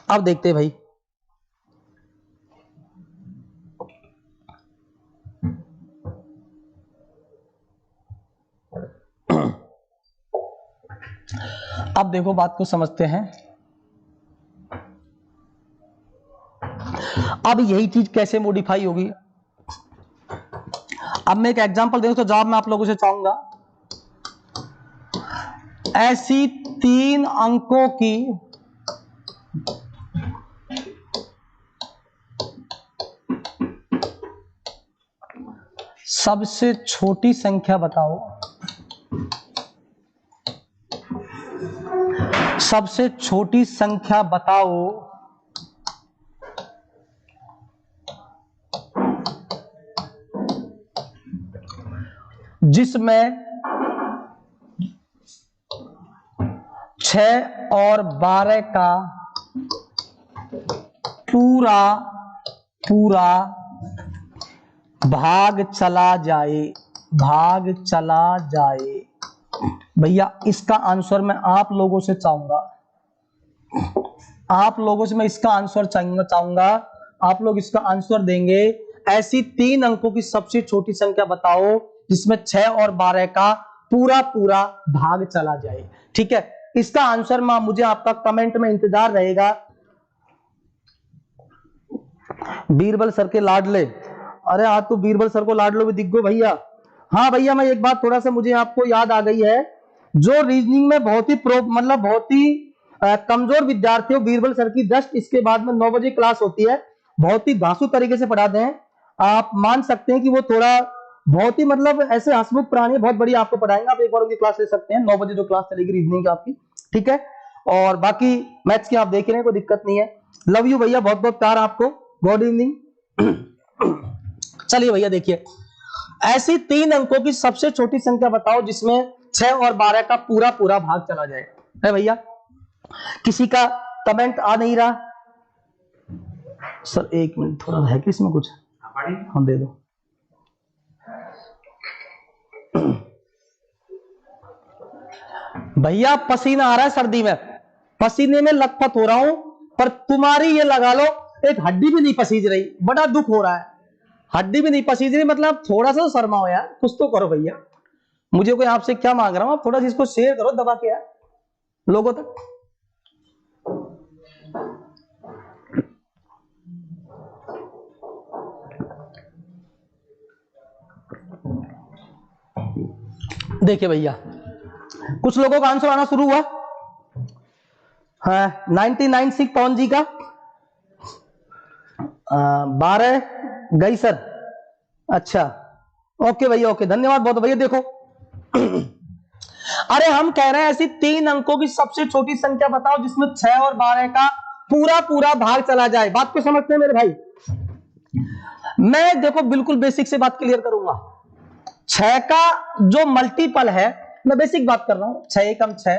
अब देखते हैं भाई, अब देखो बात को समझते हैं। अब यही चीज कैसे मॉडिफाई होगी? अब मैं एक एग्जांपल दूं तो जवाब मैं आप लोगों से चाहूंगा, ऐसी 3 अंकों की सबसे छोटी संख्या बताओ। सबसे छोटी संख्या बताओ जिसमें 6 और 12 का पूरा पूरा भाग चला जाए। भाग चला जाए भैया, इसका आंसर मैं आप लोगों से चाहूंगा, आप लोगों से मैं इसका आंसर चाहूंगा, आप लोग इसका आंसर देंगे। ऐसी 3 अंकों की सबसे छोटी संख्या बताओ जिसमें 6 और 12 का पूरा पूरा भाग चला जाए। ठीक है, इसका आंसर मुझे आपका कमेंट में इंतजार रहेगा। बीरबल सर के लाडले, अरे आज तो बीरबल सर को लाडलो भी दिख गो भैया। हाँ भैया, मैं एक बात थोड़ा सा मुझे आपको याद आ गई है, जो रीजनिंग में बहुत ही मतलब बहुत ही कमजोर विद्यार्थी हो, बीरबल सर की जस्ट इसके बाद में 9 बजे क्लास होती है, बहुत ही धांसू तरीके से पढ़ाते हैं। आप मान सकते हैं कि वो थोड़ा बहुत ही मतलब ऐसे हंसमुख प्राणी, बहुत बढ़िया आपको पढ़ाएंगे। आप एक बार उनकी क्लास ले सकते हैं, 9 बजे जो क्लास चलेगी रीजनिंग की आपकी। ठीक है, और बाकी मैथ्स की आप देख रहे हैं, कोई दिक्कत नहीं है। लव यू भैया, बहुत बहुत प्यार आपको, गुड इवनिंग। चलिए भैया देखिए, ऐसी 3 अंकों की सबसे छोटी संख्या बताओ जिसमें 6 और 12 का पूरा पूरा भाग चला जाए। है भैया, किसी का कमेंट आ नहीं रहा? सर 1 मिनट, थोड़ा है कि इसमें कुछ हम दे दो। भैया पसीना आ रहा है सर्दी में, पसीने में लथपथ हो रहा हूं, पर तुम्हारी ये लगा लो एक हड्डी भी नहीं पसीज रही, बड़ा दुख हो रहा है। हड्डी भी नहीं पसीज रही, मतलब थोड़ा सा शर्माओ यार, कुछ तो करो भैया। मुझे कोई आपसे क्या मांग रहा हूं, आप थोड़ा सा इसको शेयर करो दबा के यार लोगों तक। देखिए भैया कुछ लोगों का आंसर आना शुरू हुआ है। 99 सिख पवन जी का 12 गई सर। अच्छा ओके भैया ओके, धन्यवाद बहुत भैया। देखो अरे हम कह रहे हैं ऐसी 3 अंकों की सबसे छोटी संख्या बताओ जिसमें 6 और 12 का पूरा पूरा भाग चला जाए। बात को समझते हैं मेरे भाई? मैं देखो बिल्कुल बेसिक से बात क्लियर करूंगा। 6 का जो मल्टीपल है, मैं बेसिक बात कर रहा हूं, 6 एकम 6,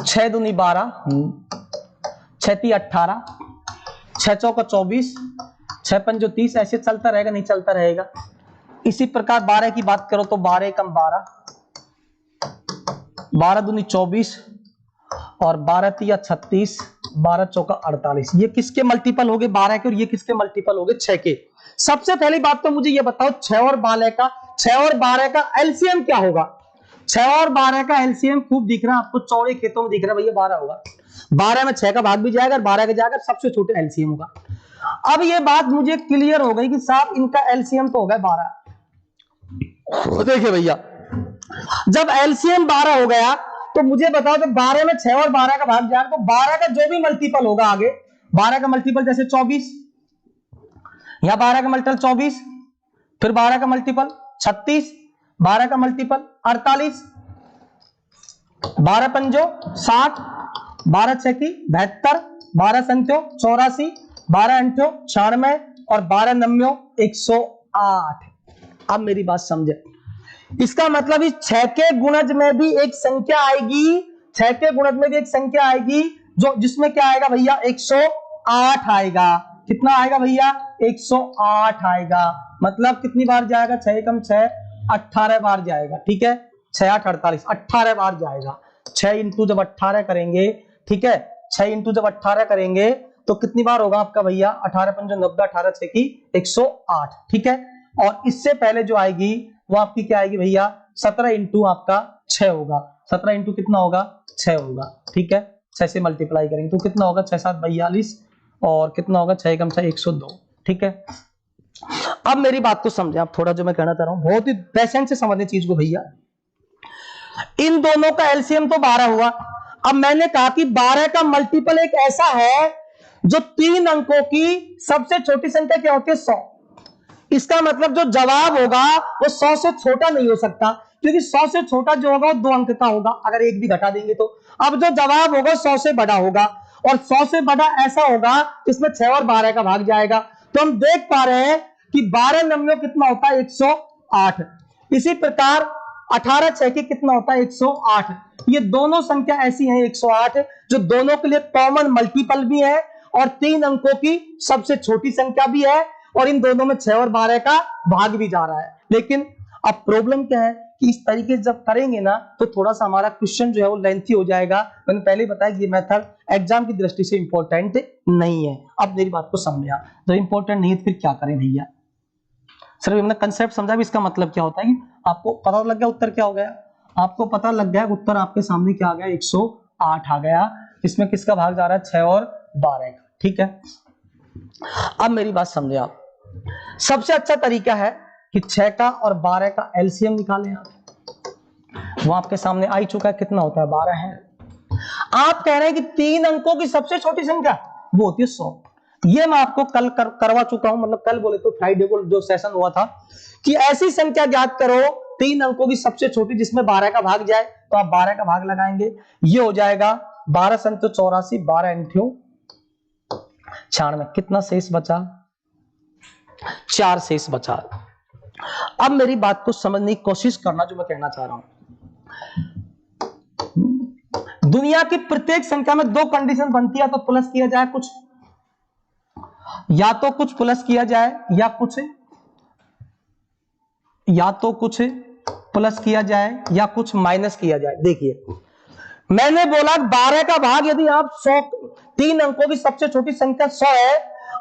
6 दूनी 12, 6 ती 18, 6 चौका 24, 6 पंजो 30, ऐसे चलता रहेगा, नहीं चलता रहेगा। इसी प्रकार 12 की बात करो तो 12 एकम 12, 12 दूनी 24 और 12 तिया 36, 12 चौका 48। ये किसके मल्टीपल हो गए? 12 के। और ये किसके मल्टीपल हो गए? 6 के। सबसे पहली बात तो मुझे ये बताओ 6 और 12 का एलसीएम क्या होगा? 6 और 12 का एलसीएम खूब दिख रहा है आपको, चौड़े खेतों में दिख रहा है भैया, 12 होगा। 12 में 6 का भाग भी जाएगा और 12 का जाएगा, सबसे छोटे एलसीएम होगा। अब ये बात मुझे क्लियर हो गई कि साहब इनका एलसीएम तो होगा 12। देखिए भैया जब एलसीएम 12 हो गया तो मुझे बताओ जब 12 में 6 और 12 का भाग जाएगा तो 12 का जो भी मल्टीपल होगा आगे, 12 का मल्टीपल जैसे 24, या 12 का मल्टीपल 24, फिर 12 का मल्टीपल 36, 12 का मल्टीपल 48, 12 पंजो 60, 12 छकी 72, 12 संख्यो 84, 12 अंठ्यो 96 और 12 नम्यो 108। अब मेरी बात समझे, इसका मतलब इस 6 के गुणज में भी एक संख्या आएगी, 6 के गुणज में भी एक संख्या आएगी जो जिसमें क्या आएगा भैया? 108 आएगा। कितना आएगा भैया? 108 आएगा। मतलब कितनी बार जाएगा? 6 एकम 6, 18 बार जाएगा। ठीक है, 6 8 48, 18 बार जाएगा। 6 इंटू जब 18 करेंगे, ठीक है, 6 इंटू जब 18 करेंगे तो कितनी बार होगा आपका भैया? 18 पंजो 90, 18 6 की 108। ठीक है, और इससे पहले जो आएगी वो आपकी क्या आएगी भैया? 17 इंटू आपका 6 होगा। 17 इंटू कितना होगा? 6 होगा। ठीक है, 6 से मल्टीप्लाई करेंगे तो कितना होगा? 6 7 42 और कितना होगा? 6 एकम 6 102। ठीक है, अब मेरी बात को समझे आप थोड़ा, जो मैं कहना चाह रहा हूं बहुत ही पेशेंस से समझने चीज को भैया। इन दोनों का एलसीएम तो 12 हुआ। अब मैंने कहा कि 12 का मल्टीपल एक ऐसा है जो 3 अंकों की सबसे छोटी संख्या क्या होती है? 100। इसका मतलब जो जवाब होगा वो 100 से छोटा नहीं हो सकता, क्योंकि 100 से छोटा जो होगा वो 2 अंक का होगा, अगर एक भी घटा देंगे तो। अब जो जवाब होगा 100 से बड़ा होगा, और 100 से बड़ा ऐसा होगा जिसमें 6 और 12 का भाग जाएगा। तो हम देख पा रहे हैं कि 12 नम्यो कितना होता है? 108। इसी प्रकार 18 6 की कितना होता है? 108। ये दोनों संख्या ऐसी हैं 108 जो दोनों के लिए कॉमन मल्टीपल भी है और 3 अंकों की सबसे छोटी संख्या भी है, और इन दोनों में 6 और 12 का भाग भी जा रहा है। लेकिन अब प्रॉब्लम क्या है कि इस तरीके से जब करेंगे ना तो थोड़ा सा हमारा क्वेश्चन जो है वो लेंथी हो जाएगा। मैंने पहले बताया कि ये मेथड एग्जाम की दृष्टि से इंपॉर्टेंट नहीं है। अब मेरी बात को समझा, तो इंपॉर्टेंट नहीं है फिर क्या करें भैया? सर हमने कंसेप्ट समझा भी, इसका मतलब क्या होता है कि आपको पता लग गया उत्तर क्या हो गया? आपको पता लग गया उत्तर आपके सामने क्या आ गया? 108 आ गया। इसमें किसका भाग जा रहा है? 6 और 12 का। ठीक है, अब मेरी बात समझे आप। सबसे अच्छा तरीका है कि 6 का और 12 का एलसीएम निकालें आप। वो आपके सामने आ ही चुका है, कितना होता है? 12 है। आप कह रहे हैं कि 3 अंकों की सबसे छोटी संख्या वो होती है 100। ये मैं आपको कल करवा चुका हूं, मतलब कल बोले तो फ्राइडे को जो सेशन हुआ था कि ऐसी संख्या ज्ञात करो 3 अंकों की सबसे छोटी जिसमें 12 का भाग जाए, तो आप 12 का भाग लगाएंगे। ये हो जाएगा 12 संतो 84, 12 अंठ्यो 96। कितना शेष बचा? 4 शेष बचा। अब मेरी बात को समझने की कोशिश करना, जो मैं कहना चाह रहा हूं। दुनिया की प्रत्येक संख्या में 2 कंडीशन बनती है, तो प्लस किया जाए कुछ, या तो कुछ प्लस किया जाए या तो कुछ प्लस किया जाए या कुछ माइनस किया जाए। देखिए मैंने बोला 12 का भाग यदि आप 100, 3 अंकों की सबसे छोटी संख्या 100 है,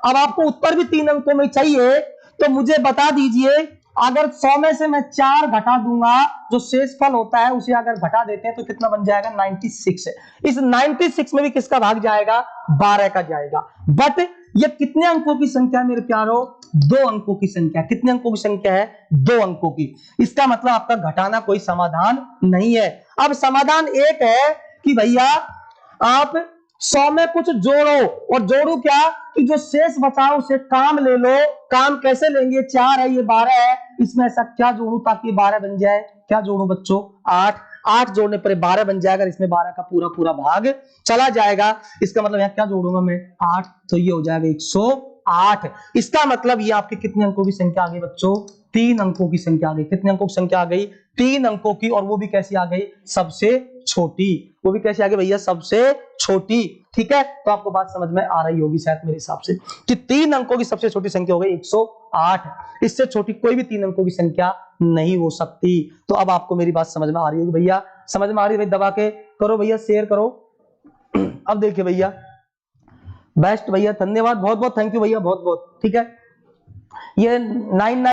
अब आपको उत्तर भी 3 अंकों में चाहिए, तो मुझे बता दीजिए अगर 100 में से मैं 4 घटा दूंगा, जो शेषफल होता है उसे अगर घटा देते हैं तो कितना बन जाएगा 96 है। इस 96 में भी किसका भाग जाएगा 12 का जाएगा। बट ये कितने अंकों की संख्या है मेरे प्यारो 2 अंकों की संख्या। कितने अंकों की संख्या है 2 अंकों की। इसका मतलब आपका घटाना कोई समाधान नहीं है। अब समाधान एक है कि भैया आप 100 में कुछ जोड़ो, और जोड़ो क्या कि जो शेष बचा उसे काम ले लो। काम कैसे लेंगे, 4 है ये 12 है, इसमें ऐसा क्या जोड़ू ताकि 12 बन जाए। क्या जोड़ू बच्चों 8 जोड़ने पर 12 बन जाएगा, इसमें 12 का पूरा पूरा भाग चला जाएगा। इसका मतलब यहाँ क्या जोड़ूंगा मैं 8, तो ये हो जाएगा 108। इसका मतलब ये आपके कितने अंकों की संख्या आ गई बच्चों 3 अंकों की संख्या आ गई। कितने अंकों की संख्या आ गई 3 अंकों की, और वो भी कैसी आ गई सबसे छोटी। वो भी कैसे आ गई भैया सबसे छोटी। ठीक है, तो आपको बात समझ में आ रही होगी शायद मेरे हिसाब से कि 3 अंकों की सबसे छोटी संख्या हो गई 108। इससे छोटी कोई भी 3 अंकों की संख्या नहीं हो सकती। तो अब आपको मेरी बात समझ में आ रही होगी भैया, समझ में आ रही है भाई, दबा के करो भैया, शेयर करो। अब देखिए भैया, बेस्ट भैया, धन्यवाद, बहुत बहुत थैंक यू भैया, बहुत बहुत। ठीक है, ये 9